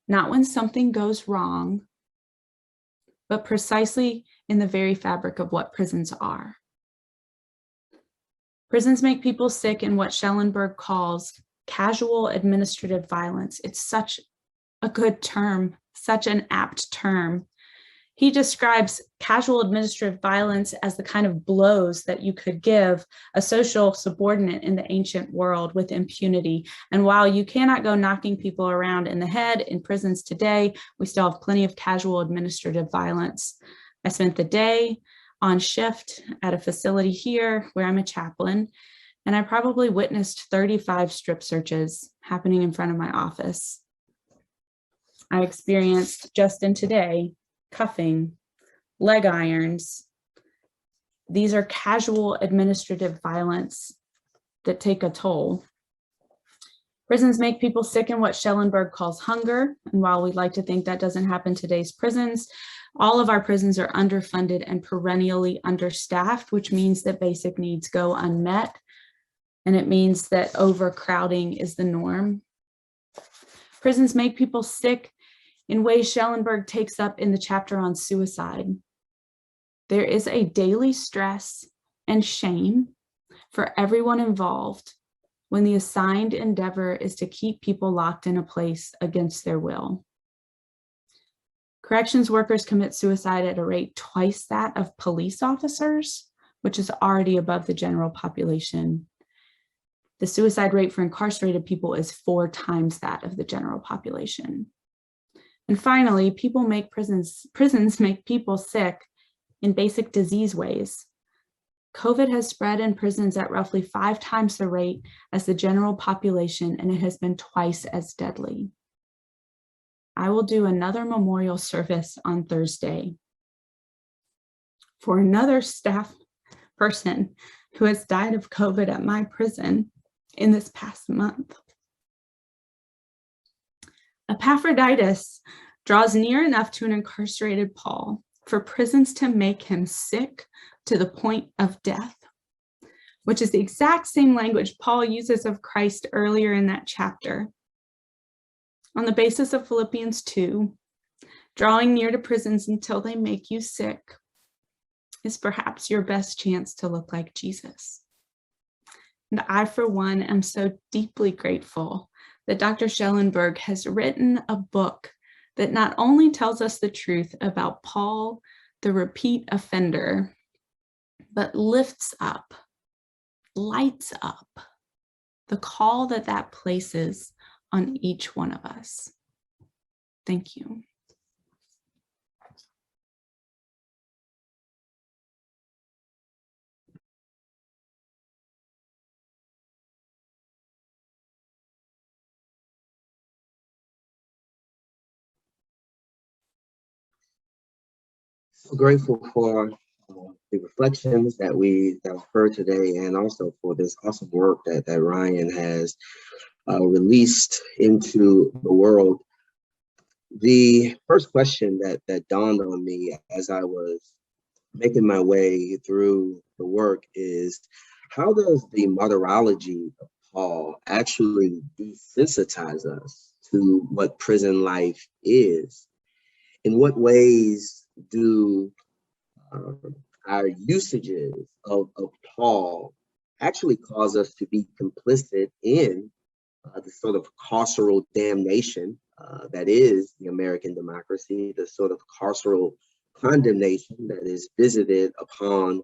Not when something goes wrong, but precisely in the very fabric of what prisons are. Prisons make people sick in what Schellenberg calls casual administrative violence. It's such a good term, such an apt term. He describes casual administrative violence as the kind of blows that you could give a social subordinate in the ancient world with impunity. And while you cannot go knocking people around in the head in prisons today, we still have plenty of casual administrative violence. I spent the day on shift at a facility here where I'm a chaplain, and I probably witnessed 35 strip searches happening in front of my office. I experienced just in today cuffing, leg irons. These are casual administrative violence that take a toll. Prisons make people sick in what Schellenberg calls hunger. And while we'd like to think that doesn't happen in today's prisons, all of our prisons are underfunded and perennially understaffed, which means that basic needs go unmet. And it means that overcrowding is the norm. Prisons make people sick in ways Schellenberg takes up in the chapter on suicide. There is a daily stress and shame for everyone involved when the assigned endeavor is to keep people locked in a place against their will. Corrections workers commit suicide at a rate twice that of police officers, which is already above the general population. The suicide rate for incarcerated people is 4 times that of the general population. And finally, prisons make people sick in basic disease ways. COVID has spread in prisons at roughly 5 times the rate as the general population, and it has been twice as deadly. I will do another memorial service on Thursday for another staff person who has died of COVID at my prison in this past month. Epaphroditus draws near enough to an incarcerated Paul for prisons to make him sick to the point of death, which is the exact same language Paul uses of Christ earlier in that chapter. On the basis of Philippians 2, drawing near to prisons until they make you sick is perhaps your best chance to look like Jesus. And I, for one, am so deeply grateful that Dr. Schellenberg has written a book that not only tells us the truth about Paul, the repeat offender, but lifts up, lights up the call that places on each one of us. Thank you. So grateful for the reflections that we've heard today, and also for this awesome work that Ryan has released into the world. The first question that dawned on me as I was making my way through the work is, how does the martyrology of Paul actually desensitize us to what prison life is? In what ways do our usages of Paul actually cause us to be complicit in the sort of carceral damnation that is the American democracy, the sort of carceral condemnation that is visited upon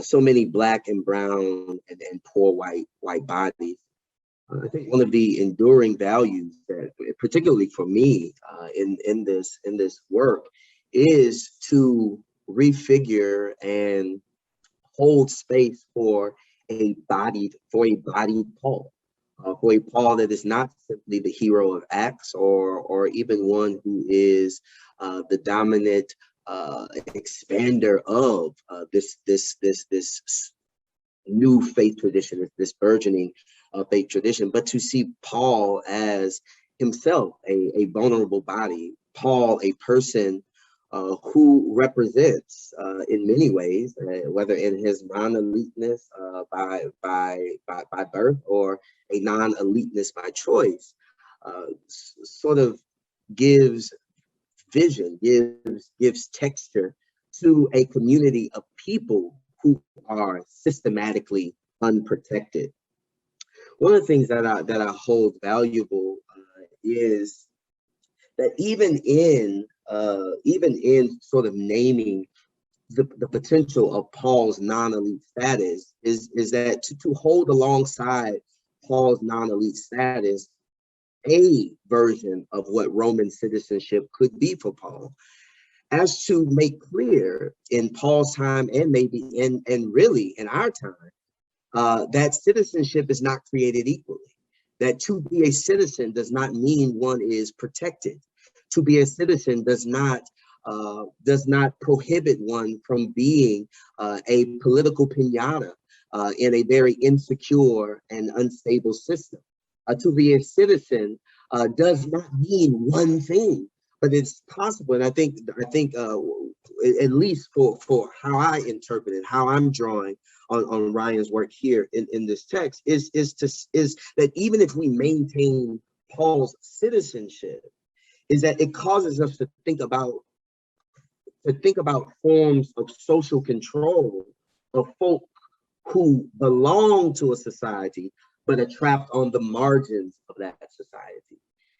so many Black and brown and poor white bodies? I think one of the enduring values that, particularly for me, in this work, is to refigure and hold space for a bodied Paul, for a Paul that is not simply the hero of Acts, or even one who is the dominant expander of this new faith tradition, this burgeoning faith tradition, but to see Paul as himself a vulnerable body, Paul a person who represents in many ways, whether in his non-eliteness by birth or a non-eliteness by choice, sort of gives vision, gives texture to a community of people who are systematically unprotected. One of the things that I hold valuable is that even in sort of naming the potential of Paul's non-elite status is that to hold alongside Paul's non-elite status a version of what Roman citizenship could be for Paul, as to make clear in Paul's time, and maybe and really in our time, that citizenship is not created equally. That to be a citizen does not mean one is protected. To be a citizen does not prohibit one from being a political piñata in a very insecure and unstable system. To be a citizen does not mean one thing, but it's possible. And I think at least for how I interpret it, how I'm drawing on Ryan's work here in this text is that even if we maintain Paul's citizenship, is that it causes us to think about forms of social control of folk who belong to a society but are trapped on the margins of that society.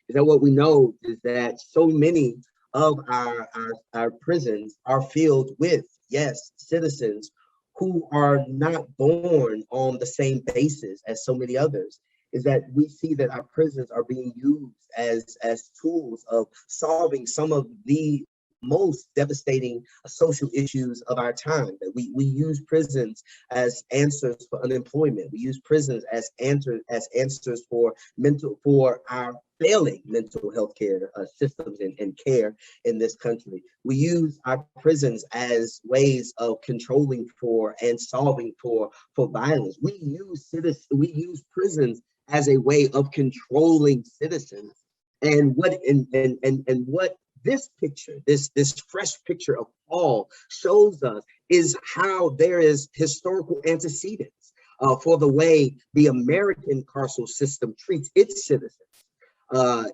Is that what we know is that so many of our prisons are filled with, yes, citizens who are not born on the same basis as so many others. Is that we see that our prisons are being used as tools of solving some of the most devastating social issues of our time. That we use prisons as answers for unemployment. We use prisons as answers for our failing mental health care systems and care in this country. We use our prisons as ways of controlling for and solving for violence. We use prisons as a way of controlling citizens. And what this picture, this fresh picture of Paul shows us is how there is historical antecedents for the way the American carceral system treats its citizens. Has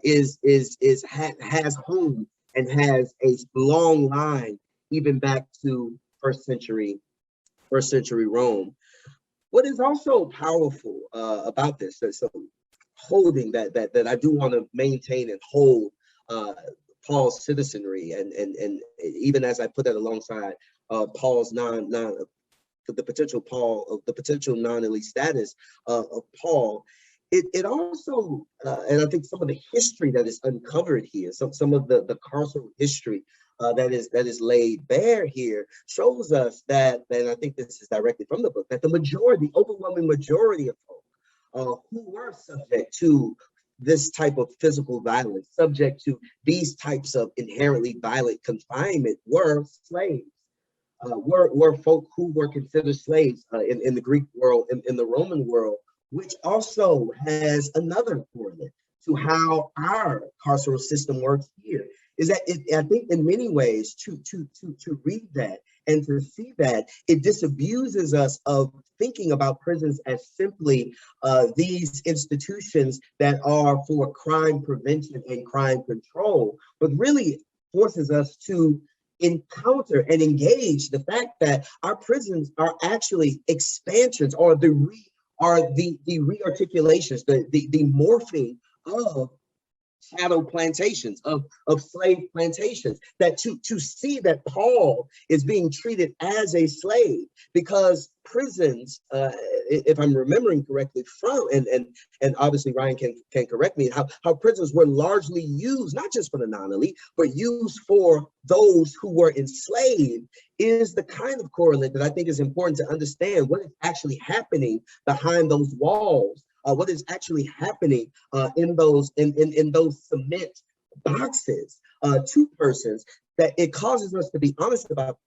home and has a long line even back to first century Rome. What is also powerful about this, so holding that I do want to maintain and hold Paul's citizenry, and even as I put that alongside Paul's the potential non-elite status of Paul. It also, and I think some of the history that is uncovered here, some of the carceral history that is laid bare here shows us that, and I think this is directly from the book, that the overwhelming majority of folk who were subject to this type of physical violence, subject to these types of inherently violent confinement, were slaves. Were folk who were considered slaves in the Greek world, in the Roman world, which also has another correlate to how our carceral system works here. Is that I think in many ways to read that and to see that, it disabuses us of thinking about prisons as simply these institutions that are for crime prevention and crime control, but really forces us to encounter and engage the fact that our prisons are actually expansions or the rearticulations, the morphing of shadow plantations, of slave plantations. That to see that Paul is being treated as a slave, because prisons, if I'm remembering correctly from, and obviously Ryan can correct me, how prisons were largely used, not just for the non-elite, but used for those who were enslaved, is the kind of correlate that I think is important to understand what is actually happening behind those walls. What is actually happening in those cement boxes to persons, that it causes us to be honest about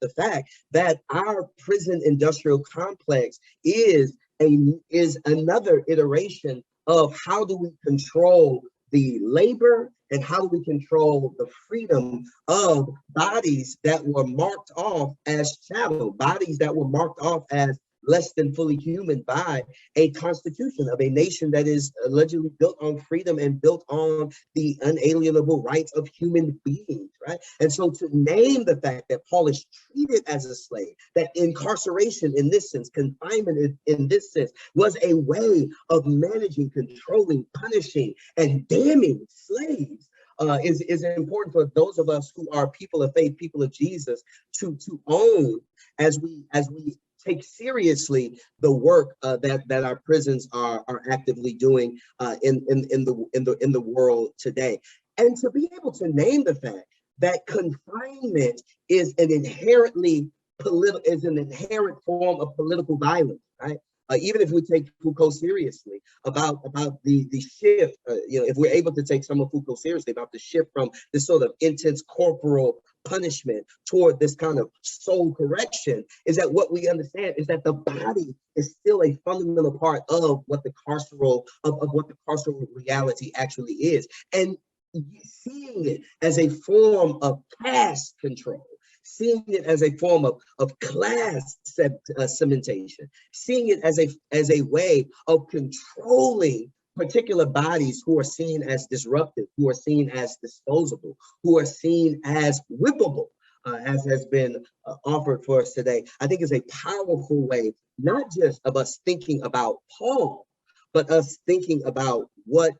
the fact that our prison industrial complex is another iteration of how do we control the labor and how do we control the freedom of bodies that were marked off as chattel, bodies that were marked off as less than fully human by a constitution of a nation that is allegedly built on freedom and built on the unalienable rights of human beings, right? And so to name the fact that Paul is treated as a slave, that incarceration in this sense, confinement in this sense, was a way of managing, controlling, punishing, and damning slaves, is important for those of us who are people of faith, people of Jesus, to own as we take seriously the work that our prisons are actively doing in the world today, and to be able to name the fact that confinement is an inherent form of political violence, right? Even if we take Foucault seriously about the shift, if we're able to take some of Foucault seriously about the shift from this sort of intense corporal punishment toward this kind of soul correction, is that what we understand is that the body is still a fundamental part of what the carceral reality actually is, and seeing it as a form of caste control, seeing it as a form of class cementation, seeing it as a way of controlling particular bodies who are seen as disruptive, who are seen as disposable, who are seen as whippable, as has been offered for us today, I think is a powerful way, not just of us thinking about Paul, but us thinking about what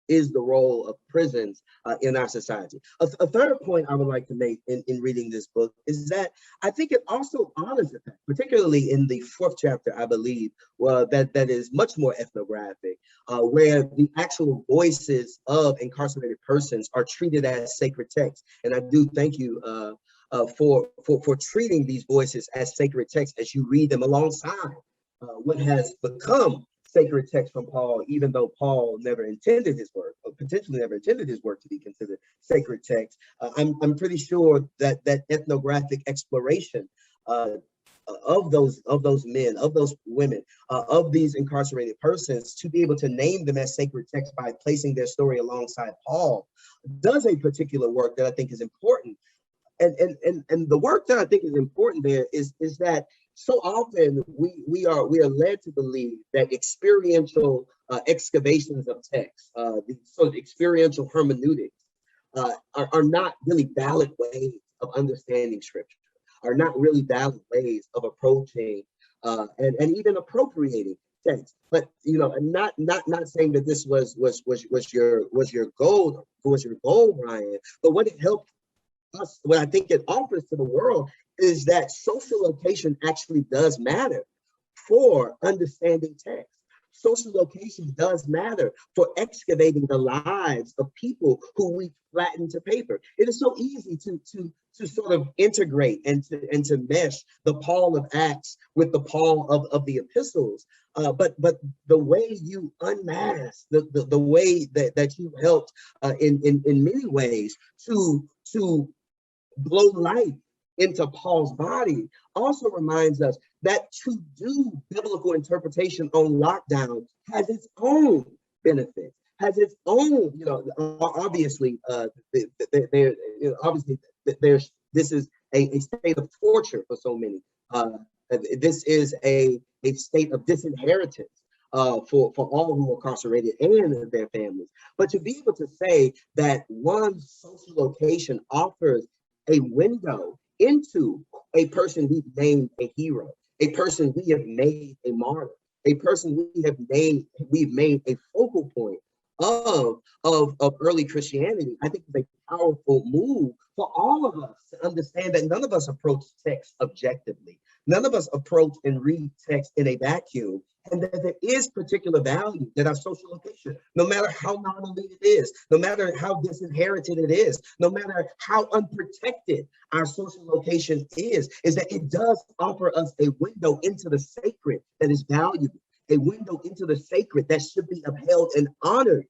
is the role of prisons in our society. A third point I would like to make in reading this book is that I think it also honors the fact, particularly in the 4th chapter, I believe, that is much more ethnographic, where the actual voices of incarcerated persons are treated as sacred texts. And I do thank you for treating these voices as sacred texts as you read them alongside what has become sacred text from Paul, even though Paul never intended his work, or potentially never intended his work to be considered sacred text. I'm pretty sure that ethnographic exploration of those men, of those women, of these incarcerated persons, to be able to name them as sacred text by placing their story alongside Paul, does a particular work that I think is important. And the work that I think is important there is that so often we are led to believe that experiential excavations of text, the sort of experiential hermeneutics, are not really valid ways of understanding scripture, are not really valid ways of approaching and even appropriating text. But not saying that this was your goal, Ryan, but what it helped us, what I think it offers to the world, is that social location actually does matter for understanding text. Social location does matter for excavating the lives of people who we flatten to paper. It is so easy to sort of integrate and to mesh the Paul of Acts with the Paul of the epistles. But the way you unmask, the way that you helped in many ways to blow light into Paul's body also reminds us that to do biblical interpretation on lockdown has its own benefits, has its own, obviously, this is a state of torture for so many. This is a state of disinheritance for all who are incarcerated and their families. But to be able to say that one social location offers a window into a person we've named a hero, a person we have made a martyr, a person we've made a focal point of early Christianity, I think is a powerful move for all of us to understand that none of us approach text objectively. None of us approach and read text in a vacuum, and that there is particular value that our social location, no matter how nominally it is, no matter how disinherited it is, no matter how unprotected our social location is that it does offer us a window into the sacred that is valuable, a window into the sacred that should be upheld and honored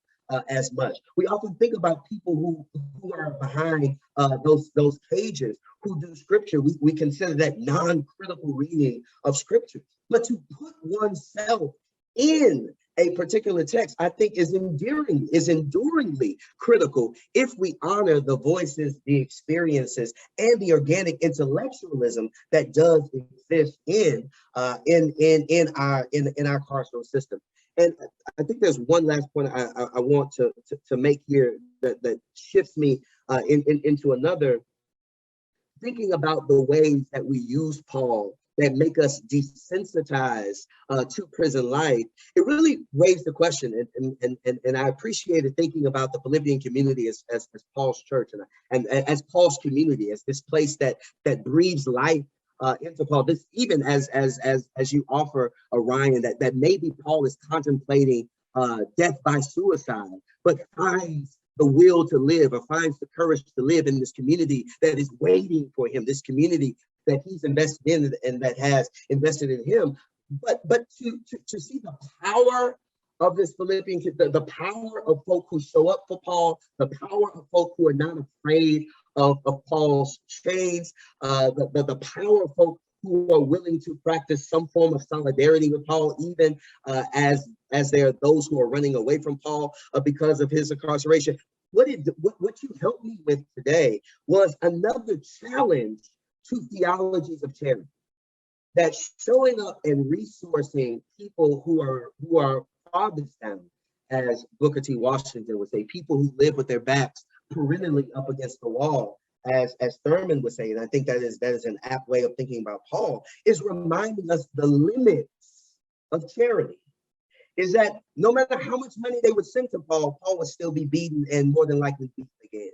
as much. We often think about people who are behind those cages who do scripture. We consider that non-critical reading of scripture. But to put oneself in a particular text, I think is enduringly critical if we honor the voices, the experiences, and the organic intellectualism that does exist in our carceral system. And I think there's one last point I want to make here that shifts me into another, thinking about the ways that we use Paul that make us desensitized to prison life. It really raised the question, and I appreciated thinking about the Philippian community as Paul's church and as Paul's community, as this place that breathes life into Paul. This even as you offer, Orion, that maybe Paul is contemplating death by suicide, but finds the will to live, or finds the courage to live in this community that is waiting for him, this community that he's invested in and that has invested in him. But to see the power of this Philippian, the power of folk who show up for Paul, the power of folk who are not afraid of Paul's chains, the power of folk who are willing to practice some form of solidarity with Paul, even as there are those who are running away from Paul because of his incarceration. What you helped me with today was another challenge to theologies of charity, that showing up and resourcing people who are farthest down as Booker T. Washington would say, people who live with their backs perennially up against the wall, as Thurman would say, and I think that is an apt way of thinking about Paul, is reminding us the limits of charity. Is that no matter how much money they would send to Paul, Paul would still be beaten and more than likely beaten again.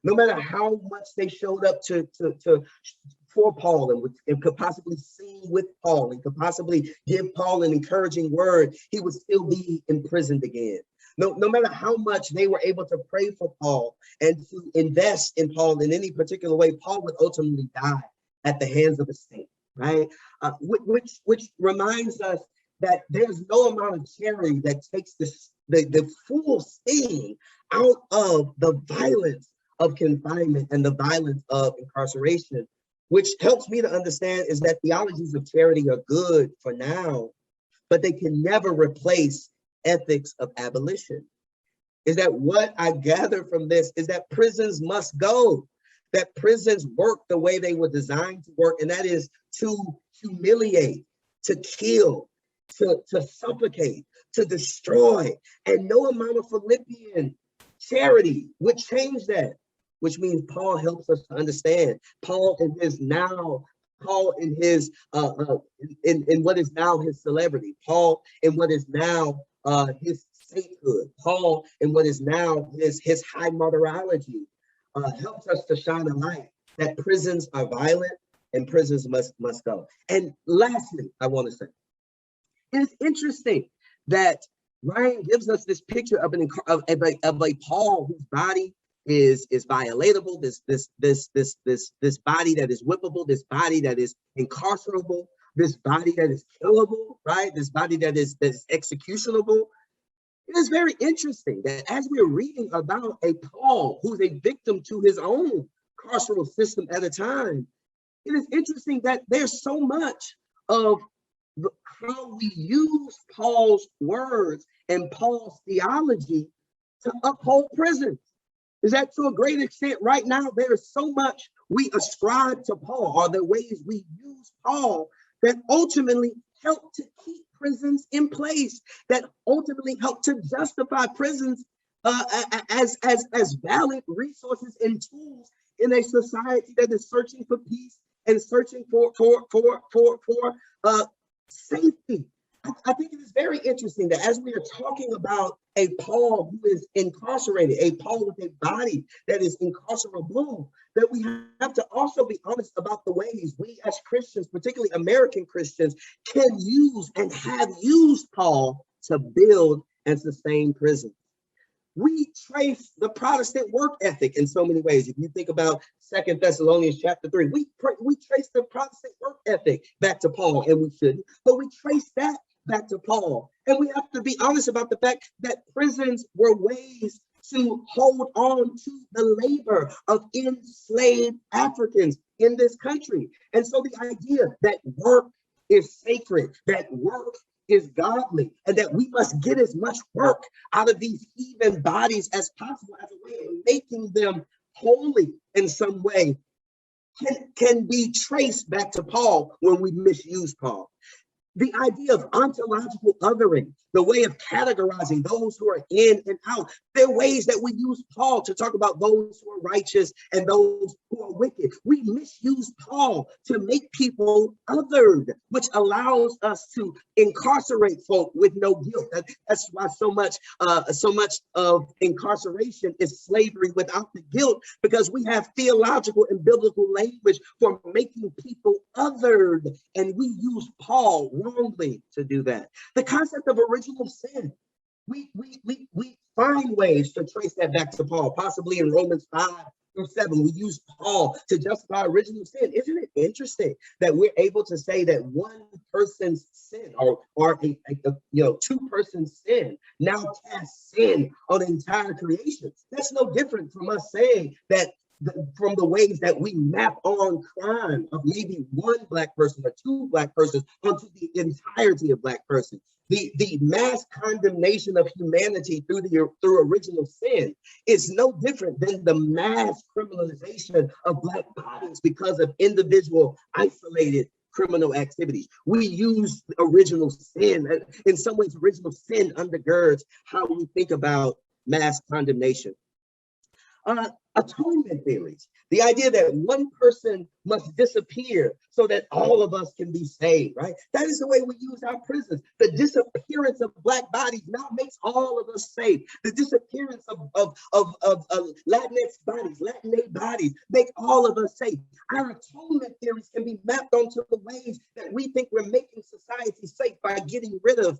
No matter how much they showed up for Paul and could possibly sing with Paul and could possibly give Paul an encouraging word, he would still be imprisoned again. No matter how much they were able to pray for Paul and to invest in Paul in any particular way, Paul would ultimately die at the hands of the state, right? Which reminds us that there's no amount of charity that takes the full sting out of the violence of confinement and the violence of incarceration, which helps me to understand is that theologies of charity are good for now, but they can never replace ethics of abolition. Is that what I gather from this is that prisons must go, that prisons work the way they were designed to work, and that is to humiliate, to kill, to supplicate, to destroy, and no amount of Philippian charity would change that, which means Paul helps us to understand. Paul in what is now his celebrity, Paul in what is now his sainthood, Paul in what is now his high martyrology, helps us to shine a light that prisons are violent and prisons must go. And lastly, I want to say, it's interesting that Ryan gives us this picture of a Paul whose body is violatable, this body that is whippable, this body that is incarcerable, this body that is killable, right? This body that is executionable. It is very interesting that as we're reading about a Paul who's a victim to his own carceral system at a time, it is interesting that there's so much of how we use Paul's words and Paul's theology to uphold prisons. Is that to a great extent right now, there is so much we ascribe to Paul, or the ways we use Paul that ultimately help to keep prisons in place, that ultimately help to justify prisons as valid resources and tools in a society that is searching for peace and searching for safety. I think it is very interesting that as we are talking about a Paul who is incarcerated, a Paul with a body that is incarcerable, that we have to also be honest about the ways we as Christians, particularly American Christians, can use and have used Paul to build and sustain prisons. We trace the Protestant work ethic in so many ways. If you think about 2 Thessalonians chapter 3, we trace the Protestant work ethic back to Paul, and we shouldn't, but we trace that back to Paul. And we have to be honest about the fact that prisons were ways to hold on to the labor of enslaved Africans in this country. And so the idea that work is sacred, that work is godly, and that we must get as much work out of these heathen bodies as possible as a way of making them holy in some way can be traced back to Paul when we misuse Paul. The idea of ontological othering, the way of categorizing those who are in and out. There are ways that we use Paul to talk about those who are righteous and those who are wicked. We misuse Paul to make people othered, which allows us to incarcerate folk with no guilt. That's why so much of incarceration is slavery without the guilt, because we have theological and biblical language for making people othered, and we use Paul wrongly to do that. The concept of original sin, we find ways to trace that back to Paul, possibly in Romans 5-7. We use Paul to justify original sin. Isn't it interesting that we're able to say that one person's sin or two-person sin now casts sin on the entire creation? That's no different from us saying that from the ways that we map on crime of maybe one Black person or two Black persons onto the entirety of Black persons. The mass condemnation of humanity through original sin is no different than the mass criminalization of Black bodies because of individual isolated criminal activities. We use original sin. In some ways, original sin undergirds how we think about mass condemnation. Atonement theories, the idea that one person must disappear so that all of us can be saved, right? That is the way we use our prisons. The disappearance of Black bodies now makes all of us safe. The disappearance of Latinx bodies, Latinate bodies, make all of us safe. Our atonement theories can be mapped onto the ways that we think we're making society safe by getting rid of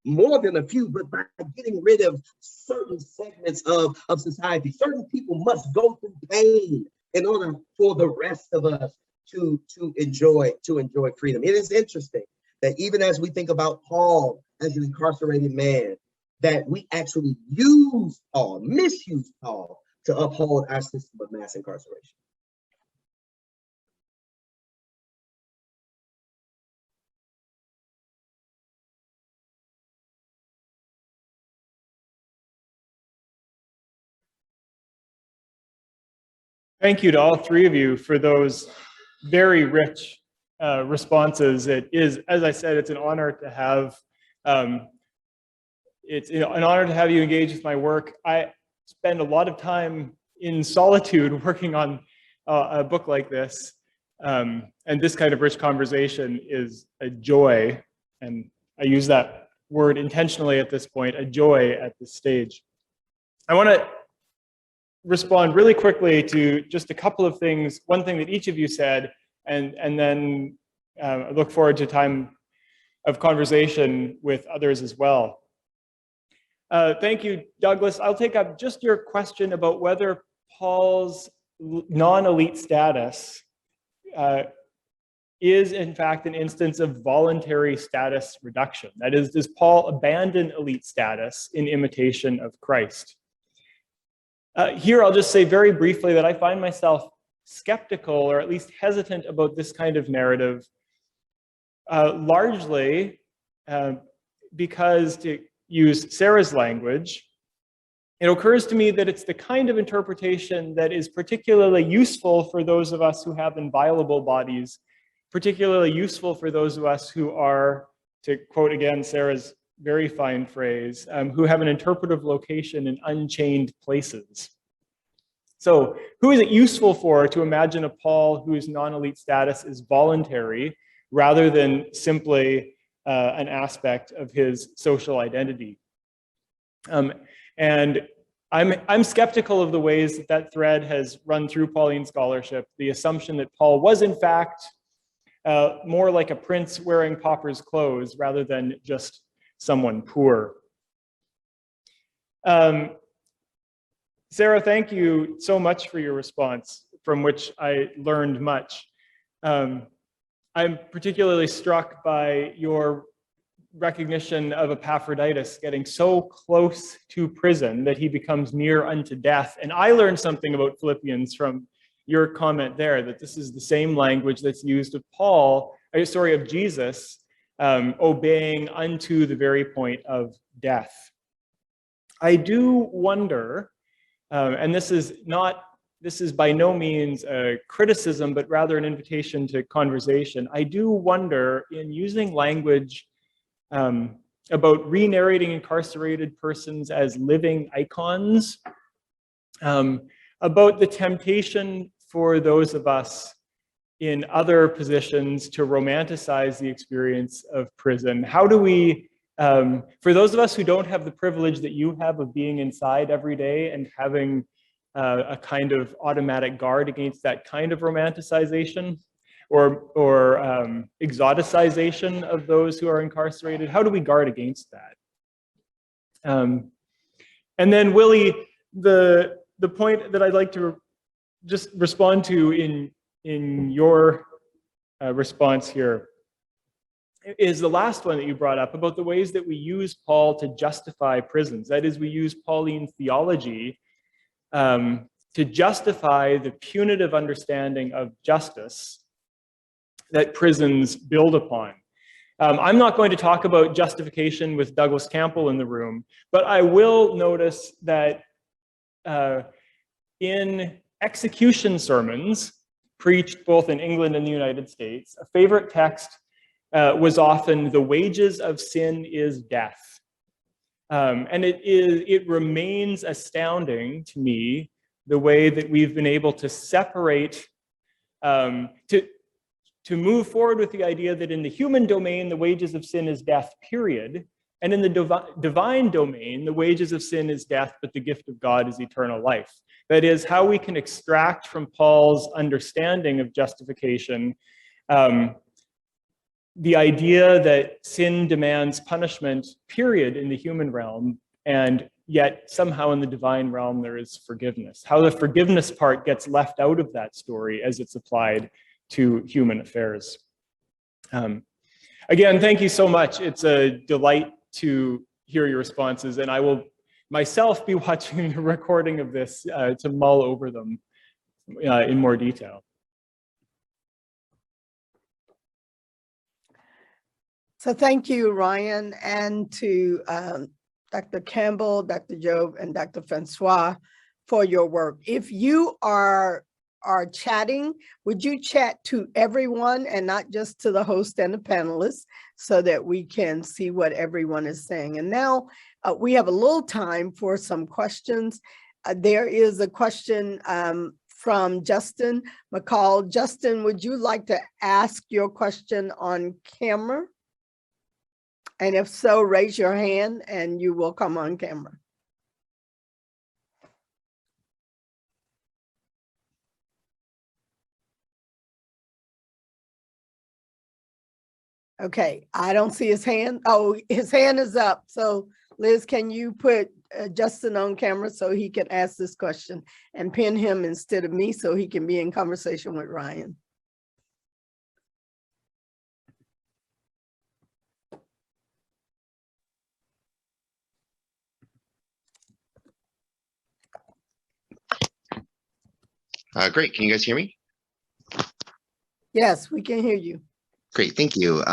more than a few, but by getting rid of certain segments of society. Certain people must go through pain in order for the rest of us to enjoy freedom. It is interesting that even as we think about Paul as an incarcerated man, that we actually misuse Paul to uphold our system of mass incarceration. Thank you to all three of you for those very rich responses. It is, as I said, it's an honor to have. It's an honor to have you engage with my work. I spend a lot of time in solitude working on a book like this, and this kind of rich conversation is a joy, and I use that word intentionally at this point, a joy at this stage. I want to respond really quickly to just a couple of things, one thing that each of you said, and then I look forward to time of conversation with others as well. Thank you, Douglas. I'll take up just your question about whether Paul's non-elite status is in fact an instance of voluntary status reduction. That is, does Paul abandon elite status in imitation of Christ? Here, I'll just say very briefly that I find myself skeptical, or at least hesitant, about this kind of narrative, largely because, to use Sarah's language, it occurs to me that it's the kind of interpretation that is particularly useful for those of us who have inviolable bodies, particularly useful for those of us who are, to quote again Sarah's very fine phrase, who have an interpretive location in unchained places. So who is it useful for to imagine a Paul whose non-elite status is voluntary rather than simply an aspect of his social identity? And I'm skeptical of the ways that that thread has run through Pauline scholarship, the assumption that Paul was in fact more like a prince wearing pauper's clothes rather than just someone poor. Sarah, thank you so much for your response, from which I learned much. I'm particularly struck by your recognition of Epaphroditus getting so close to prison that he becomes near unto death. And I learned something about Philippians from your comment there, that this is the same language that's used of of Jesus, obeying unto the very point of death. I do wonder, and this is by no means a criticism, but rather an invitation to conversation. I do wonder, in using language about re-narrating incarcerated persons as living icons, about the temptation for those of us in other positions to romanticize the experience of prison. How do we, for those of us who don't have the privilege that you have of being inside every day and having a kind of automatic guard against that kind of romanticization or exoticization of those who are incarcerated, how do we guard against that? And then Willie, the point that I'd like to just respond to in your response here is the last one that you brought up about the ways that we use Paul to justify prisons. That is, we use Pauline theology to justify the punitive understanding of justice that prisons build upon. I'm not going to talk about justification with Douglas Campbell in the room, but I will notice that in execution sermons, preached both in England and the United States, a favorite text was often, "The wages of sin is death." And it remains astounding to me the way that we've been able to separate, to move forward with the idea that in the human domain, the wages of sin is death, period. And in the divine domain, the wages of sin is death, but the gift of God is eternal life. That is how we can extract from Paul's understanding of justification the idea that sin demands punishment, period, in the human realm, and yet somehow in the divine realm there is forgiveness. How the forgiveness part gets left out of that story as it's applied to human affairs. Again, thank you so much. It's a delight to hear your responses, and I will myself be watching the recording of this to mull over them in more detail. So thank you, Ryan, and to Dr. Campbell, Dr. Job, and Dr. Francois for your work. If you are chatting, would you chat to everyone and not just to the host and the panelists so that we can see what everyone is saying? And now we have a little time for some questions. There is a question from Justin McCall. Justin, would you like to ask your question on camera? And if so, raise your hand and you will come on camera. Okay, I don't see his hand. Oh, his hand is up. So Liz, can you put Justin on camera so he can ask this question and pin him instead of me so he can be in conversation with Ryan? Great. Can you guys hear me? Yes, we can hear you. Great. Thank you.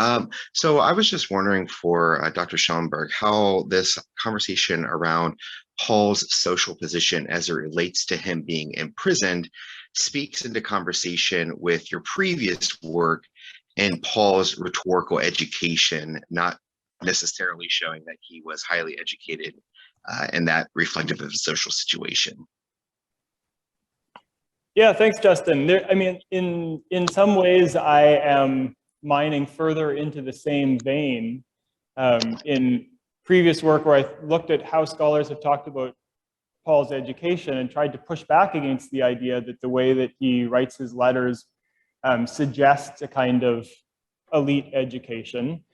So I was just wondering for Dr. Schellenberg, how this conversation around Paul's social position as it relates to him being imprisoned speaks into conversation with your previous work in Paul's rhetorical education, not necessarily showing that he was highly educated and that reflective of his social situation. Yeah, thanks, Justin. I mean, in some ways, I am mining further into the same vein. In previous work where I looked at how scholars have talked about Paul's education and tried to push back against the idea that the way that he writes his letters suggests a kind of elite education.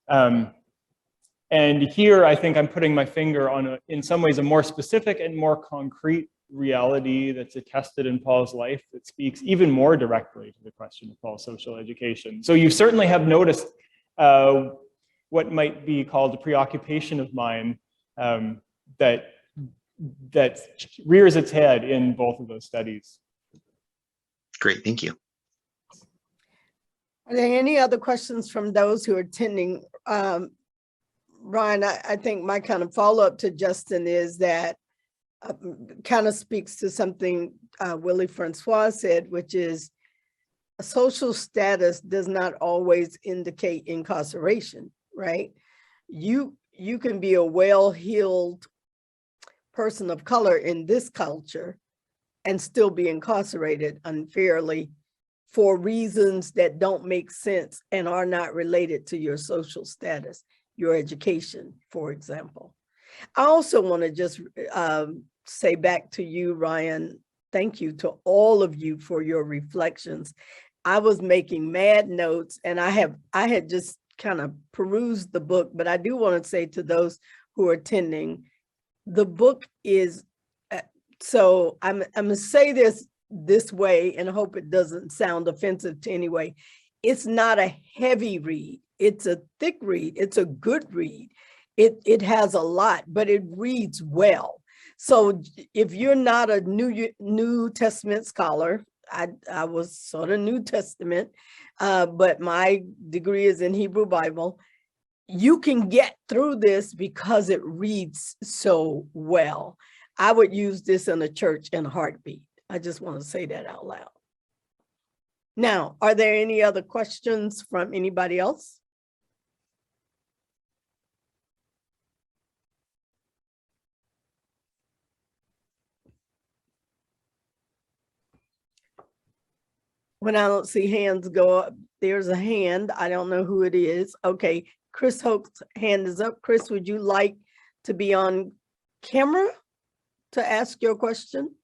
And here, I think I'm putting my finger on, in some ways, a more specific and more concrete reality that's attested in Paul's life that speaks even more directly to the question of Paul's social education. So you certainly have noticed what might be called a preoccupation of mine that rears its head in both of those studies. Great, thank you. Are there any other questions from those who are attending? Ryan, I think my kind of follow-up to Justin is that kind of speaks to something Willie Francois said, which is a social status does not always indicate incarceration, right? You can be a well-heeled person of color in this culture and still be incarcerated unfairly for reasons that don't make sense and are not related to your social status, your education, for example. I also want to just say back to you, Ryan, thank you to all of you for your reflections. I was making mad notes and I had just kind of perused the book, but I do want to say to those who are attending, the book is, so I'm going to say this way and hope it doesn't sound offensive to anyway. It's not a heavy read. It's a thick read. It's a good read. It has a lot, but it reads well. So if you're not a New Testament scholar, I was sort of New Testament, but my degree is in Hebrew Bible. You can get through this because it reads so well. I would use this in a church in a heartbeat. I just want to say that out loud. Now, are there any other questions from anybody else? When I don't see hands go up, there's a hand. I don't know who it is. Okay, Chris Hope's hand is up. Chris, would you like to be on camera to ask your question?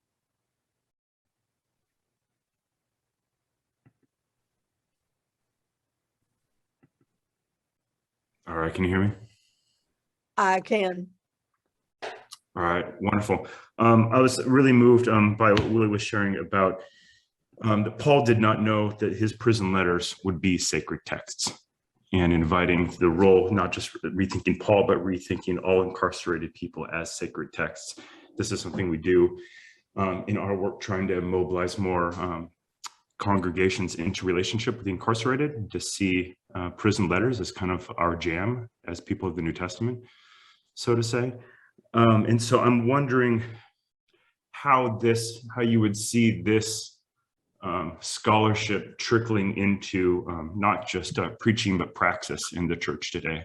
All right, can you hear me? I can. All right, wonderful. I was really moved by what Willie was sharing about that Paul did not know that his prison letters would be sacred texts, and inviting the role, not just rethinking Paul, but rethinking all incarcerated people as sacred texts. This is something we do in our work, trying to mobilize more congregations into relationship with the incarcerated, to see prison letters as kind of our jam as people of the New Testament, so to say. And so I'm wondering how you would see this scholarship trickling into not just preaching, but praxis in the church today.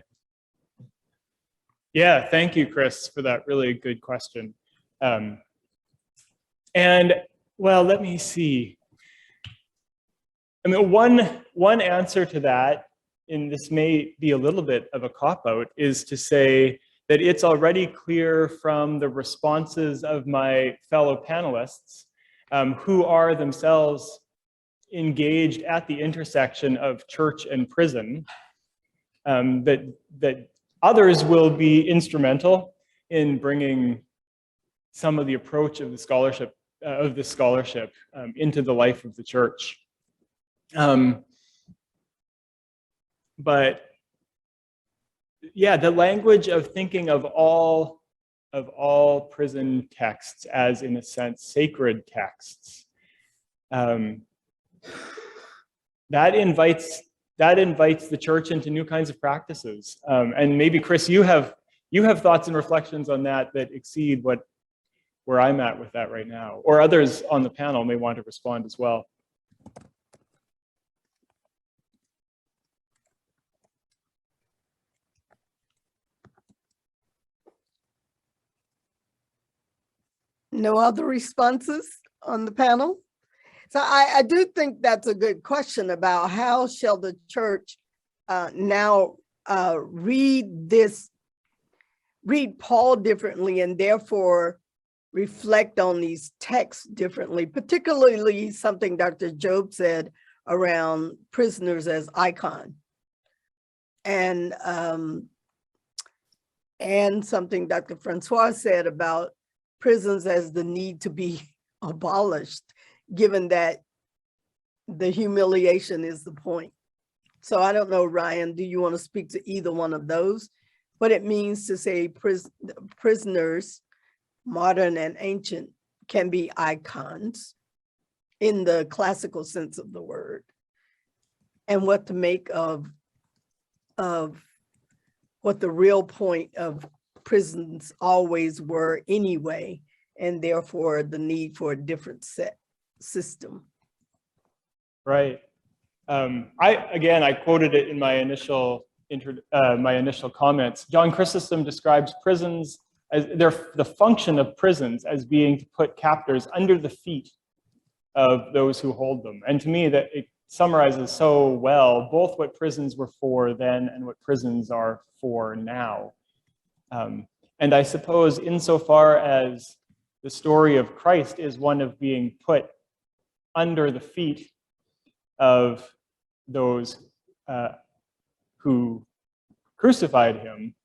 Yeah, thank you, Chris, for that really good question. And well, let me see. I mean, one answer to that, and this may be a little bit of a cop-out, is to say that it's already clear from the responses of my fellow panelists, who are themselves engaged at the intersection of church and prison, that others will be instrumental in bringing some of the approach of the scholarship into the life of the church. But yeah, the language of thinking of all prison texts as, in a sense, sacred texts, that invites the church into new kinds of practices. And maybe, Chris, you have thoughts and reflections on that exceed where I'm at with that right now, or others on the panel may want to respond as well. No other responses on the panel? So I do think that's a good question about how shall the church now read Paul differently, and therefore reflect on these texts differently, particularly something Dr. Job said around prisoners as icon, and something Dr. Francois said about prisons as the need to be abolished, given that the humiliation is the point. So I don't know, Ryan, do you want to speak to either one of those? What it means to say prisoners, modern and ancient, can be icons in the classical sense of the word, and what to make of what the real point of prisons always were anyway, and therefore the need for a different system. Right. I quoted it in my initial comments. John Chrysostom describes prisons as the function of prisons as being to put captors under the feet of those who hold them. And to me, that it summarizes so well both what prisons were for then and what prisons are for now. And I suppose insofar as the story of Christ is one of being put under the feet of those who crucified him,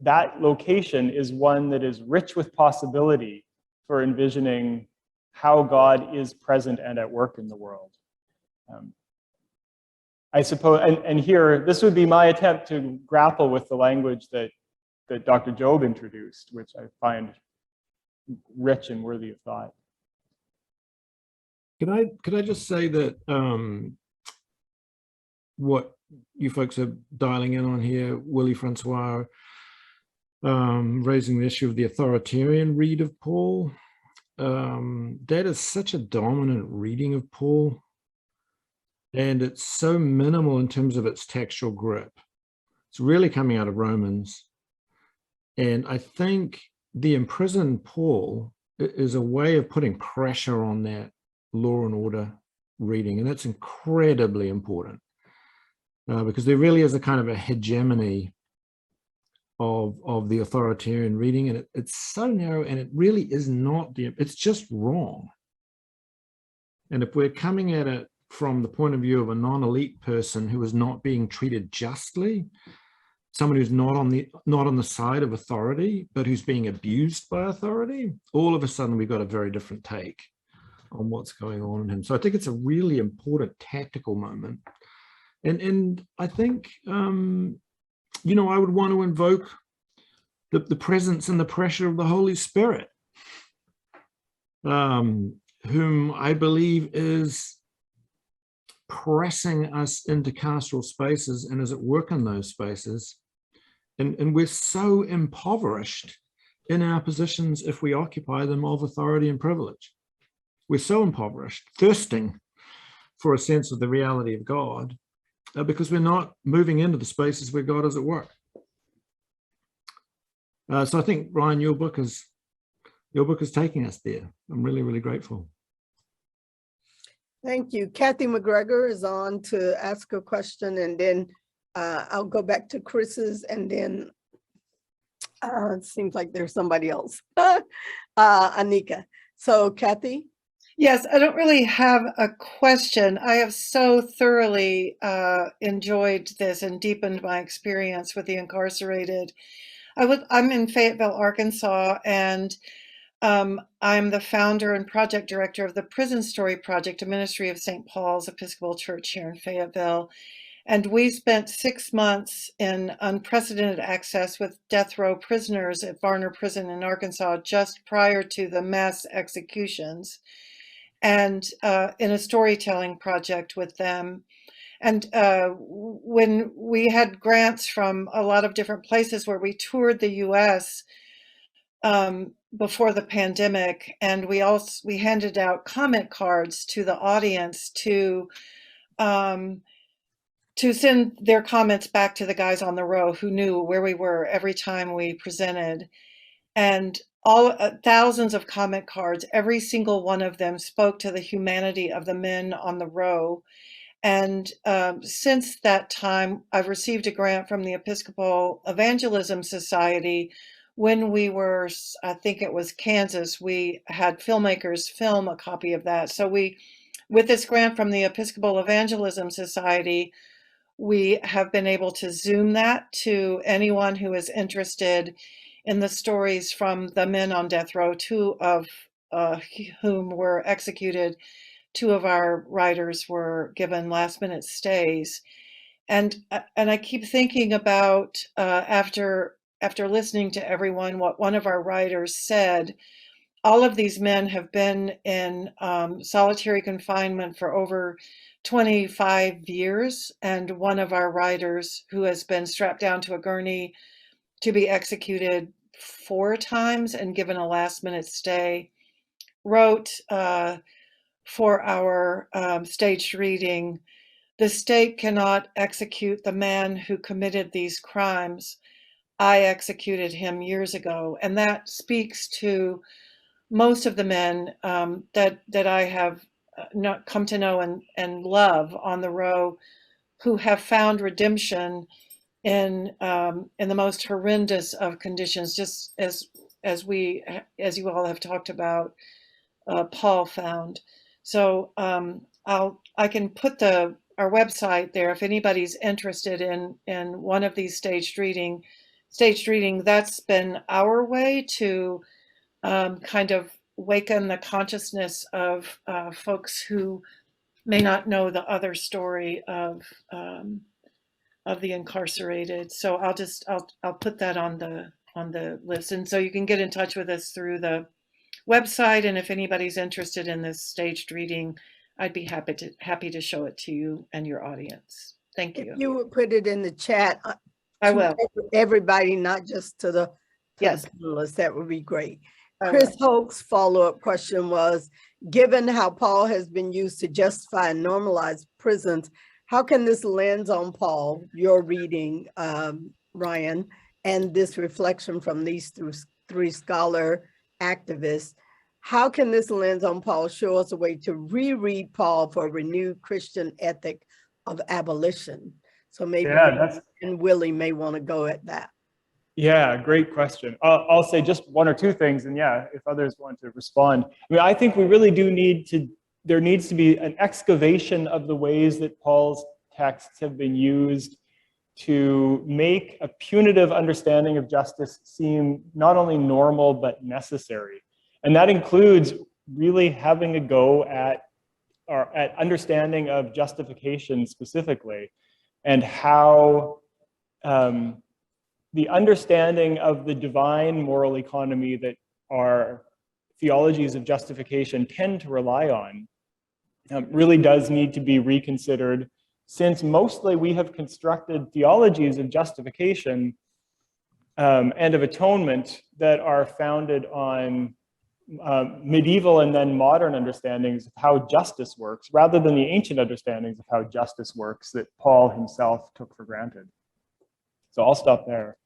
that location is one that is rich with possibility for envisioning how God is present and at work in the world. I suppose, and here, this would be my attempt to grapple with the language that Dr. Job introduced, which I find rich and worthy of thought. Could I just say that what you folks are dialing in on here, Willie Francois, raising the issue of the authoritarian read of Paul, that is such a dominant reading of Paul And it's so minimal in terms of its textual grip. It's really coming out of Romans. And I think the imprisoned Paul is a way of putting pressure on that law and order reading. And that's incredibly important because there really is a kind of a hegemony of the authoritarian reading. And it's so narrow, and it really is not, it's just wrong. And if we're coming at it from the point of view of a non-elite person who is not being treated justly, someone who's not on the side of authority, but who's being abused by authority, all of a sudden we've got a very different take on what's going on in him. So I think it's a really important tactical moment. And I think, you know, I would want to invoke the presence and the pressure of the Holy Spirit, whom I believe is pressing us into carceral spaces and is at work in those spaces. And we're so impoverished in our positions, if we occupy them, of authority and privilege. We're so impoverished, thirsting for a sense of the reality of God, because we're not moving into the spaces where God is at work. So I think, Ryan, your book is taking us there. I'm really, really grateful. Thank you. Kathy McGregor is on to ask a question, and then I'll go back to Chris's, and then it seems like there's somebody else, Anika. So Kathy? Yes, I don't really have a question. I have so thoroughly enjoyed this and deepened my experience with the incarcerated. I'm in Fayetteville, Arkansas, and I'm the founder and project director of the Prison Story Project, a ministry of St. Paul's Episcopal Church here in Fayetteville. And we spent 6 months in unprecedented access with death row prisoners at Varner Prison in Arkansas just prior to the mass executions, and in a storytelling project with them. And when we had grants from a lot of different places where we toured the US before the pandemic, and we handed out comment cards to the audience to send their comments back to the guys on the row who knew where we were every time we presented. And thousands of comment cards, every single one of them spoke to the humanity of the men on the row. And since that time, I've received a grant from the Episcopal Evangelism Society. When we were, I think it was Kansas, we had filmmakers film a copy of that. So with this grant from the Episcopal Evangelism Society, we have been able to Zoom that to anyone who is interested in the stories from the men on death row, two of whom were executed. Two of our writers were given last-minute stays. And I keep thinking about, after listening to everyone, what one of our writers said. All of these men have been in solitary confinement for over 25 years, and one of our writers, who has been strapped down to a gurney to be executed 4 times and given a last-minute stay, wrote for our staged reading, "The state cannot execute the man who committed these crimes. I executed him years ago." And that speaks to most of the men that I have not come to know and love on the row, who have found redemption in the most horrendous of conditions, just as you all have talked about, Paul found. So I can put our website there if anybody's interested in one of these staged reading. That's been our way to kind of waken the consciousness of folks who may not know the other story of the incarcerated. So I'll put that on the list, and so you can get in touch with us through the website. And if anybody's interested in this staged reading, I'd be happy to show it to you and your audience. Thank you. If you would put it in the chat. I will. Everybody, not just to the Yes. panelists, that would be great. Chris Hoke's follow-up question was, given how Paul has been used to justify and normalize prisons, how can this lens on Paul, your reading, Ryan, and this reflection from these three scholar activists, how can this lens on Paul show us a way to reread Paul for a renewed Christian ethic of abolition? So maybe and Willie may want to go at that. Yeah, great question. I'll say just one or two things, and yeah, if others want to respond. I mean, I think we really do there needs to be an excavation of the ways that Paul's texts have been used to make a punitive understanding of justice seem not only normal, but necessary. And that includes really having a go at understanding of justification specifically, and how the understanding of the divine moral economy that our theologies of justification tend to rely on really does need to be reconsidered, since mostly we have constructed theologies of justification and of atonement that are founded on medieval and then modern understandings of how justice works, rather than the ancient understandings of how justice works that Paul himself took for granted. So I'll stop there.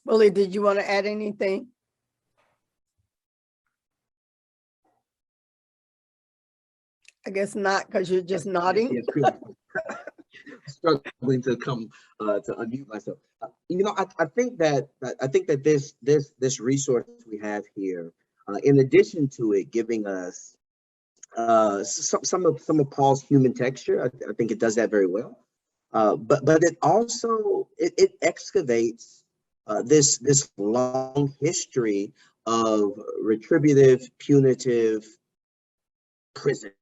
Willie, did you want to add anything? I guess not, because you're just nodding. Struggling to come to unmute myself. You know, I think that this resource we have here, in addition to it giving us some of Paul's human texture, I think it does that very well. But it also it excavates this long history of retributive, punitive prisons,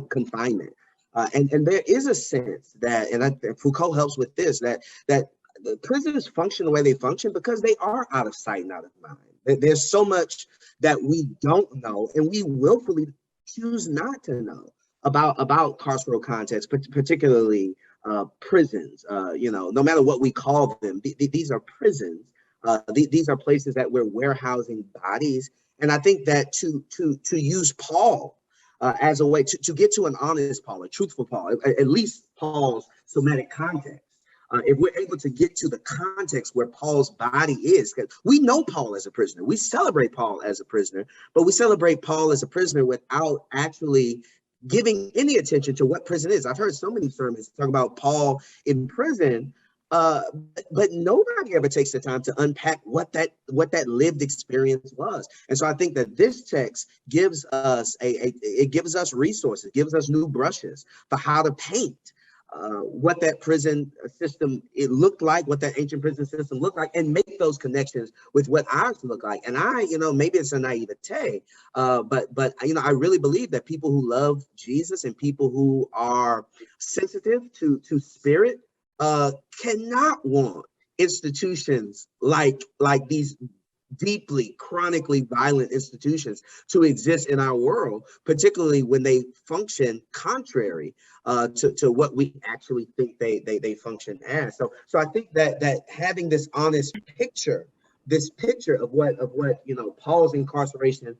confinement. And there is a sense that, and Foucault helps with this, that the prisons function the way they function because they are out of sight and out of mind. There's so much that we don't know, and we willfully choose not to know about carceral context, particularly prisons. You know, no matter what we call them, these are prisons. These are places that we're warehousing bodies. And I think that to use Paul as a way to get to an honest Paul, a truthful Paul, at least Paul's somatic context. If we're able to get to the context where Paul's body is, because we know Paul as a prisoner, we celebrate Paul as a prisoner, but we celebrate Paul as a prisoner without actually giving any attention to what prison is. I've heard so many sermons talk about Paul in prison, but nobody ever takes the time to unpack what that lived experience was. And so I think that this text gives us it gives us resources, gives us new brushes for how to paint what that prison system it looked like, what that ancient prison system looked like, and make those connections with what ours look like. And maybe it's a naivete, but I really believe that people who love Jesus and people who are sensitive to spirit cannot want institutions like these deeply, chronically violent institutions to exist in our world, particularly when they function contrary to what we actually think they function as. So I think that having this honest picture, of what Paul's incarceration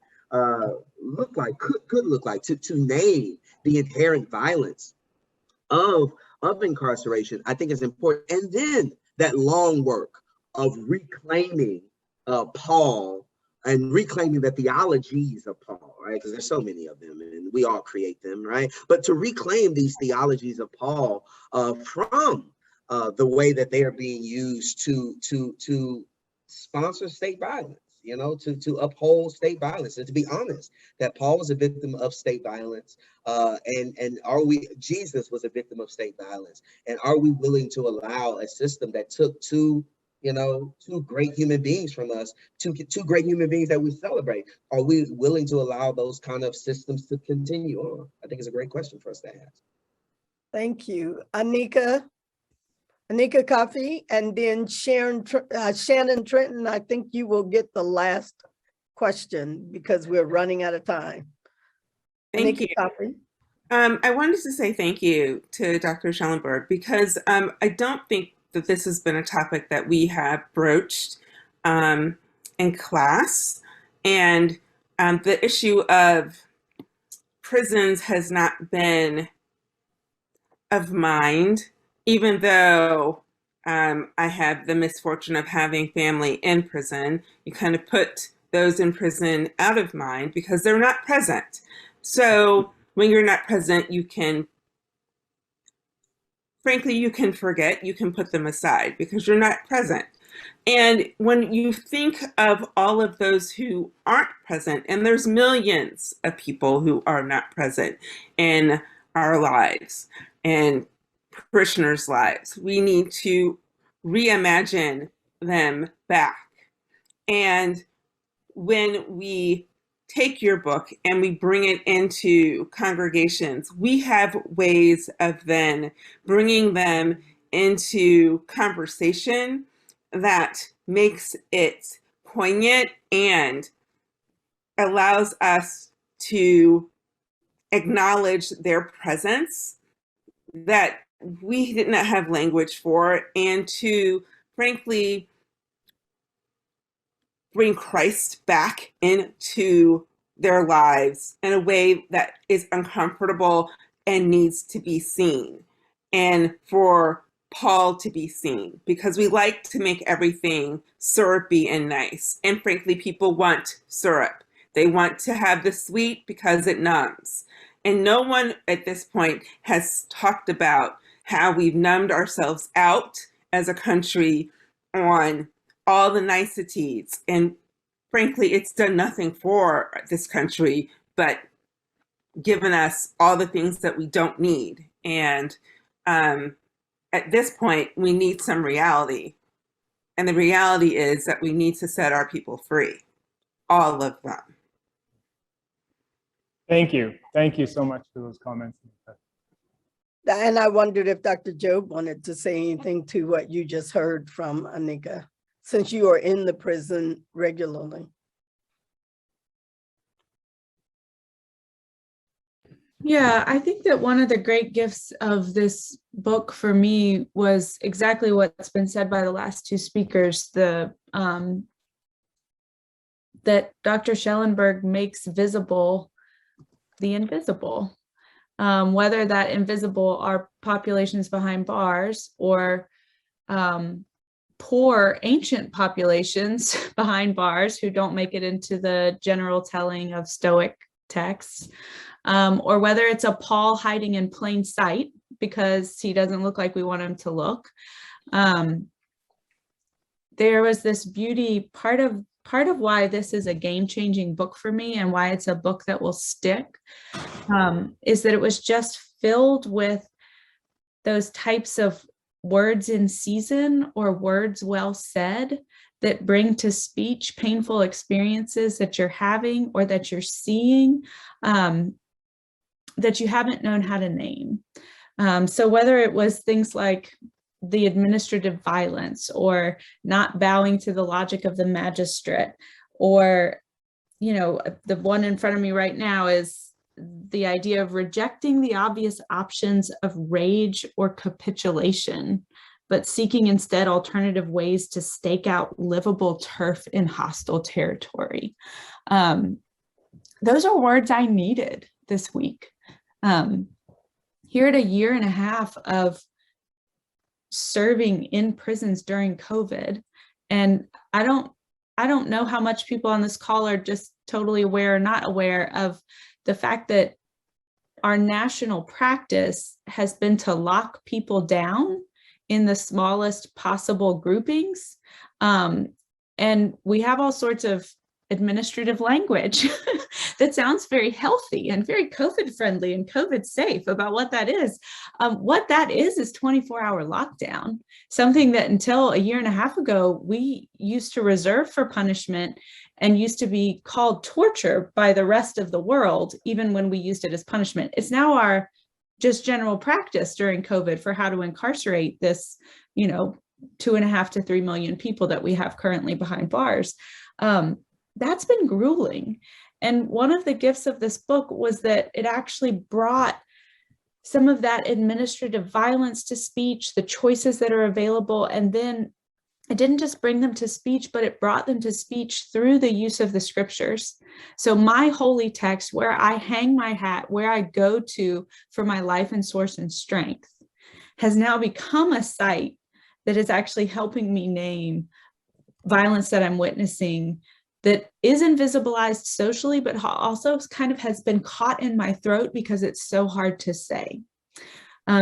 looked like, could look like, to name the inherent violence of incarceration, I think is important. And then that long work of reclaiming Paul and reclaiming the theologies of Paul, right? Because there's so many of them and we all create them, right? But to reclaim these theologies of Paul from the way that they are being used to sponsor state violence, to uphold state violence, and to be honest, that Paul was a victim of state violence, and Jesus was a victim of state violence, and are we willing to allow a system that took two great human beings from us, two great human beings that we celebrate? Are we willing to allow those kind of systems to continue on? I think it's a great question for us to ask. Thank you. Anika Coffey, and then Shannon Trenton. I think you will get the last question because we're running out of time. Thank you. Coffey. I wanted to say thank you to Dr. Schellenberg because I don't think that this has been a topic that we have broached in class. And the issue of prisons has not been of mind, even though I have the misfortune of having family in prison. You kind of put those in prison out of mind because they're not present. So when you're not present, you can, frankly, you can forget, you can put them aside because you're not present. And when you think of all of those who aren't present, and there's millions of people who are not present in our lives and parishioners' lives, we need to reimagine them back. And when we take your book and we bring it into congregations, we have ways of then bringing them into conversation that makes it poignant and allows us to acknowledge their presence that we did not have language for, and to, frankly, bring Christ back into their lives in a way that is uncomfortable and needs to be seen, and for Paul to be seen, because we like to make everything syrupy and nice. And frankly, people want syrup. They want to have the sweet because it numbs. And no one at this point has talked about how we've numbed ourselves out as a country on all the niceties. And frankly, it's done nothing for this country but given us all the things that we don't need. And at this point, we need some reality. And the reality is that we need to set our people free, all of them. Thank you. Thank you so much for those comments. And I wondered if Dr. Job wanted to say anything to what you just heard from Anika, since you are in the prison regularly. Yeah, I think that one of the great gifts of this book for me was exactly what's been said by the last two speakers, that Dr. Schellenberg makes visible the invisible, whether that invisible are populations behind bars or poor ancient populations behind bars who don't make it into the general telling of Stoic texts, or whether it's a Paul hiding in plain sight because he doesn't look like we want him to look. There was this beauty, part of why this is a game-changing book for me and why it's a book that will stick, is that it was just filled with those types of words in season or words well said that bring to speech painful experiences that you're having or that you're seeing, that you haven't known how to name. So whether it was things like the administrative violence or not bowing to the logic of the magistrate, or, the one in front of me right now is the idea of rejecting the obvious options of rage or capitulation, but seeking instead alternative ways to stake out livable turf in hostile territory. Those are words I needed this week. Here at a year and a half of serving in prisons during COVID, and I don't know how much people on this call are just totally aware or not aware of the fact that our national practice has been to lock people down in the smallest possible groupings. And we have all sorts of administrative language that sounds very healthy and very COVID friendly and COVID safe about what that is. What that is 24-hour lockdown, something that until a year and a half ago, we used to reserve for punishment and used to be called torture by the rest of the world, even when we used it as punishment. It's now our just general practice during COVID for how to incarcerate this, 2.5 to 3 million people that we have currently behind bars. That's been grueling. And one of the gifts of this book was that it actually brought some of that administrative violence to speech, the choices that are available, and then it didn't just bring them to speech, but it brought them to speech through the use of the scriptures. So my holy text, where I hang my hat, where I go to for my life and source and strength, has now become a site that is actually helping me name violence that I'm witnessing that is invisibilized socially, but also kind of has been caught in my throat because it's so hard to say.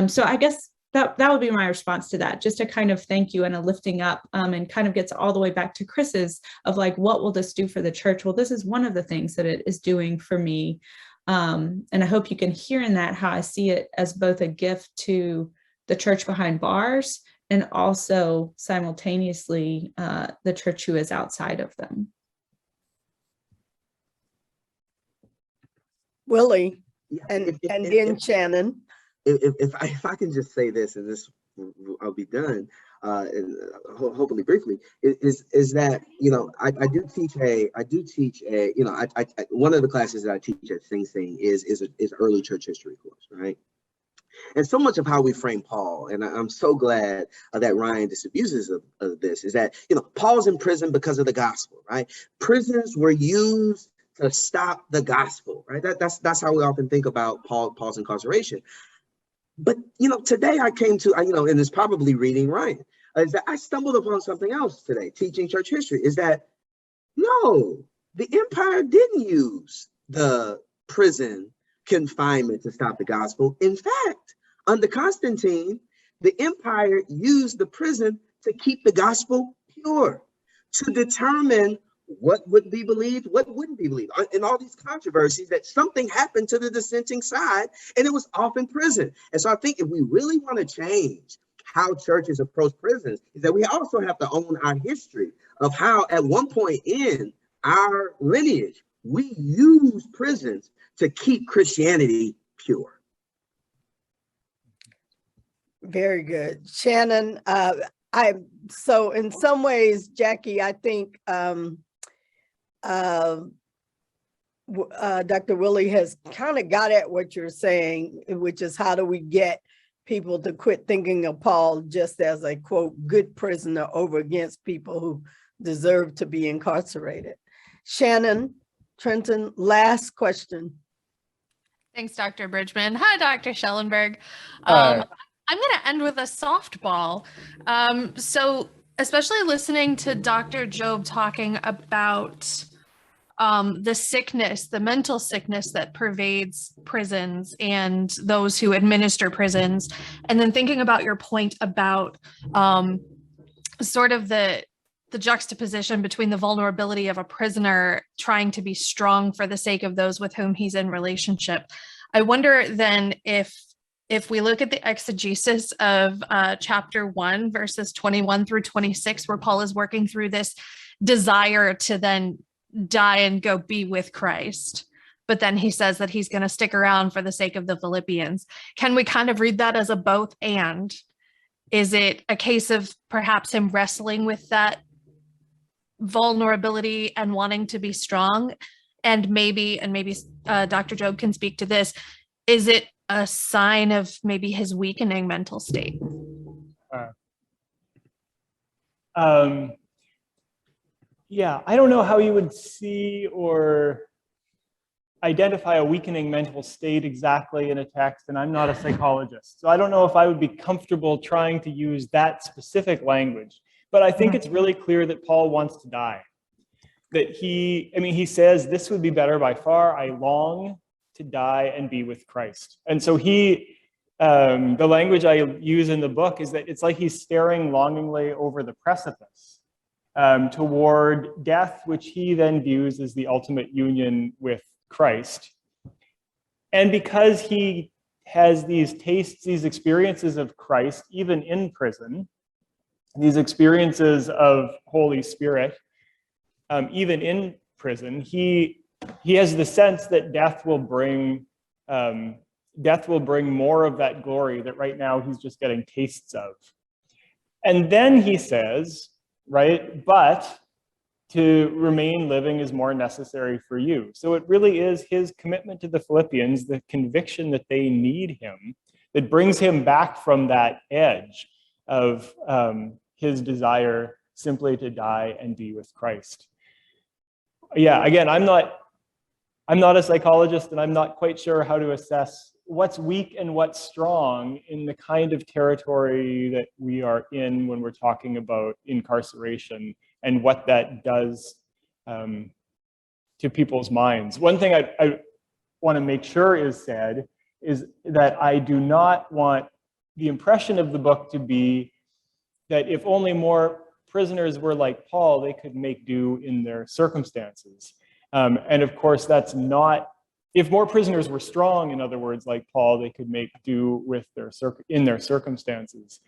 So I guess that would be my response to that, just a kind of thank you and a lifting up, and kind of gets all the way back to Chris's of like, what will this do for the church? Well, this is one of the things that it is doing for me. And I hope you can hear in that how I see it as both a gift to the church behind bars and also simultaneously the church who is outside of them. Willie, Yeah, and then Shannon. If I can just say this, and this I'll be done, and hopefully briefly, is that, you know, I do teach a, you know, I one of the classes that I teach at Sing Sing is early church history course, right? And so much of how we frame Paul, and I'm so glad that Ryan disabuses of this, is that, you know, Paul's in prison because of the gospel, right? Prisons were used to stop the gospel, right? That's how we often think about Paul's incarceration. But, you know, today I came to, you know, and it's probably reading Ryan, is that I stumbled upon something else today, teaching church history, is that, no, the empire didn't use the prison confinement to stop the gospel. In fact, under Constantine, the empire used the prison to keep the gospel pure, to determine what would be believed, what wouldn't be believed. In all these controversies, that something happened to the dissenting side, and it was off in prison. And so I think if we really want to change how churches approach prisons, is that we also have to own our history of how at one point in our lineage, we used prisons to keep Christianity pure. Very good. Shannon, so in some ways, Jackie, I think Dr. Willie has kind of got at what you're saying, which is how do we get people to quit thinking of Paul just as a, quote, good prisoner over against people who deserve to be incarcerated. Shannon, Trenton, last question. Thanks, Dr. Bridgman. Hi, Dr. Schellenberg. Hi. I'm going to end with a softball. So especially listening to Dr. Job talking about the sickness, the mental sickness that pervades prisons and those who administer prisons, and then thinking about your point about sort of the juxtaposition between the vulnerability of a prisoner trying to be strong for the sake of those with whom he's in relationship. I wonder then if we look at the exegesis of chapter 1, verses 21 through 26, where Paul is working through this desire to then die and go be with Christ, but then he says that he's going to stick around for the sake of the Philippians. Can we kind of read that as a both and? Is it a case of perhaps him wrestling with that vulnerability and wanting to be strong? And maybe Dr. Job can speak to this. Is it a sign of maybe his weakening mental state? Yeah, I don't know how you would see or identify a weakening mental state exactly in a text, and I'm not a psychologist. So I don't know if I would be comfortable trying to use that specific language, but I think it's really clear that Paul wants to die. That he says, this would be better by far. I long to die and be with Christ. And so the language I use in the book is that it's like he's staring longingly over the precipice toward death, which he then views as the ultimate union with Christ. And because he has these tastes, these experiences of Christ, even in prison, these experiences of Holy Spirit, even in prison, he has the sense that death will bring more of that glory that right now he's just getting tastes of. And then he says, right, but to remain living is more necessary for you. So it really is his commitment to the Philippians, the conviction that they need him, that brings him back from that edge of his desire simply to die and be with Christ. Yeah, again, I'm not a psychologist, and I'm not quite sure how to assess what's weak and what's strong in the kind of territory that we are in when we're talking about incarceration and what that does to people's minds. One thing I want to make sure is said is that I do not want the impression of the book to be that if only more prisoners were like Paul, they could make do in their circumstances. And of course, that's not, if more prisoners were strong, in other words, like Paul, they could make do with their circumstances.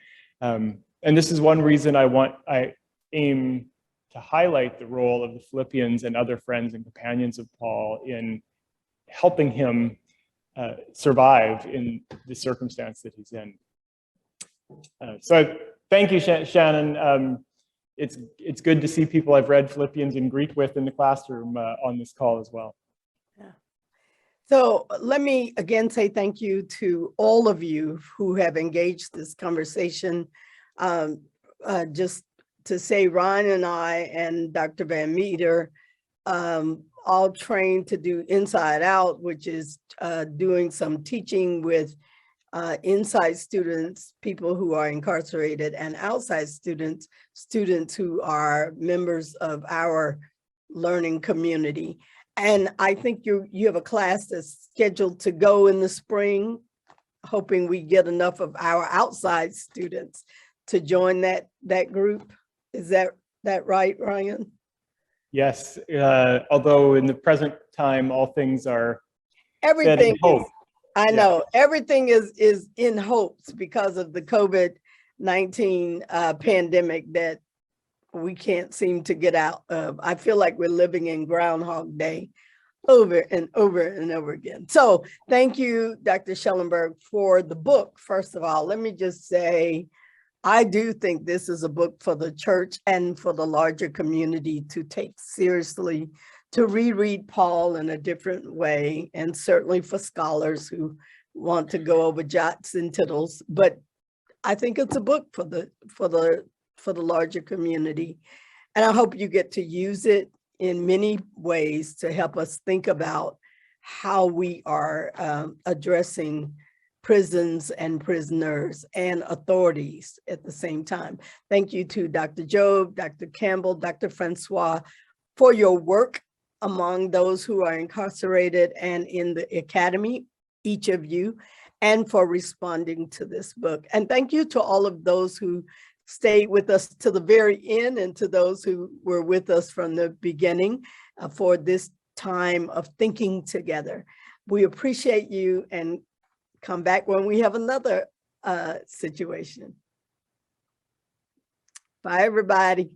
And this is one reason I aim to highlight the role of the Philippians and other friends and companions of Paul in helping him survive in the circumstance that he's in. So thank you, Shannon. It's good to see people I've read Philippians in Greek with in the classroom on this call as well. Yeah. So let me again say thank you to all of you who have engaged this conversation. Just to say, Ryan and I and Dr. Van Meter all trained to do Inside Out, which is doing some teaching with inside students, people who are incarcerated, and outside students who are members of our learning community. And I think you have a class that's scheduled to go in the spring, hoping we get enough of our outside students to join that group. Is that right, Ryan? Yes, although in the present time, all things are everything in hope. I know everything is in hopes because of the COVID-19 pandemic that we can't seem to get out of. I feel like we're living in Groundhog Day over and over and over again. So thank you, Dr. Schellenberg, for the book. First of all, let me just say, I do think this is a book for the church and for the larger community to take seriously, to reread Paul in a different way, and certainly for scholars who want to go over jots and tittles. But I think it's a book for the larger community, and I hope you get to use it in many ways to help us think about how we are addressing prisons and prisoners and authorities at the same time. Thank you to Dr. Job, Dr. Campbell, Dr. Francois for your work among those who are incarcerated and in the academy, each of you, and for responding to this book. And thank you to all of those who stayed with us to the very end, and to those who were with us from the beginning for this time of thinking together. We appreciate you, and come back when we have another situation. Bye, everybody.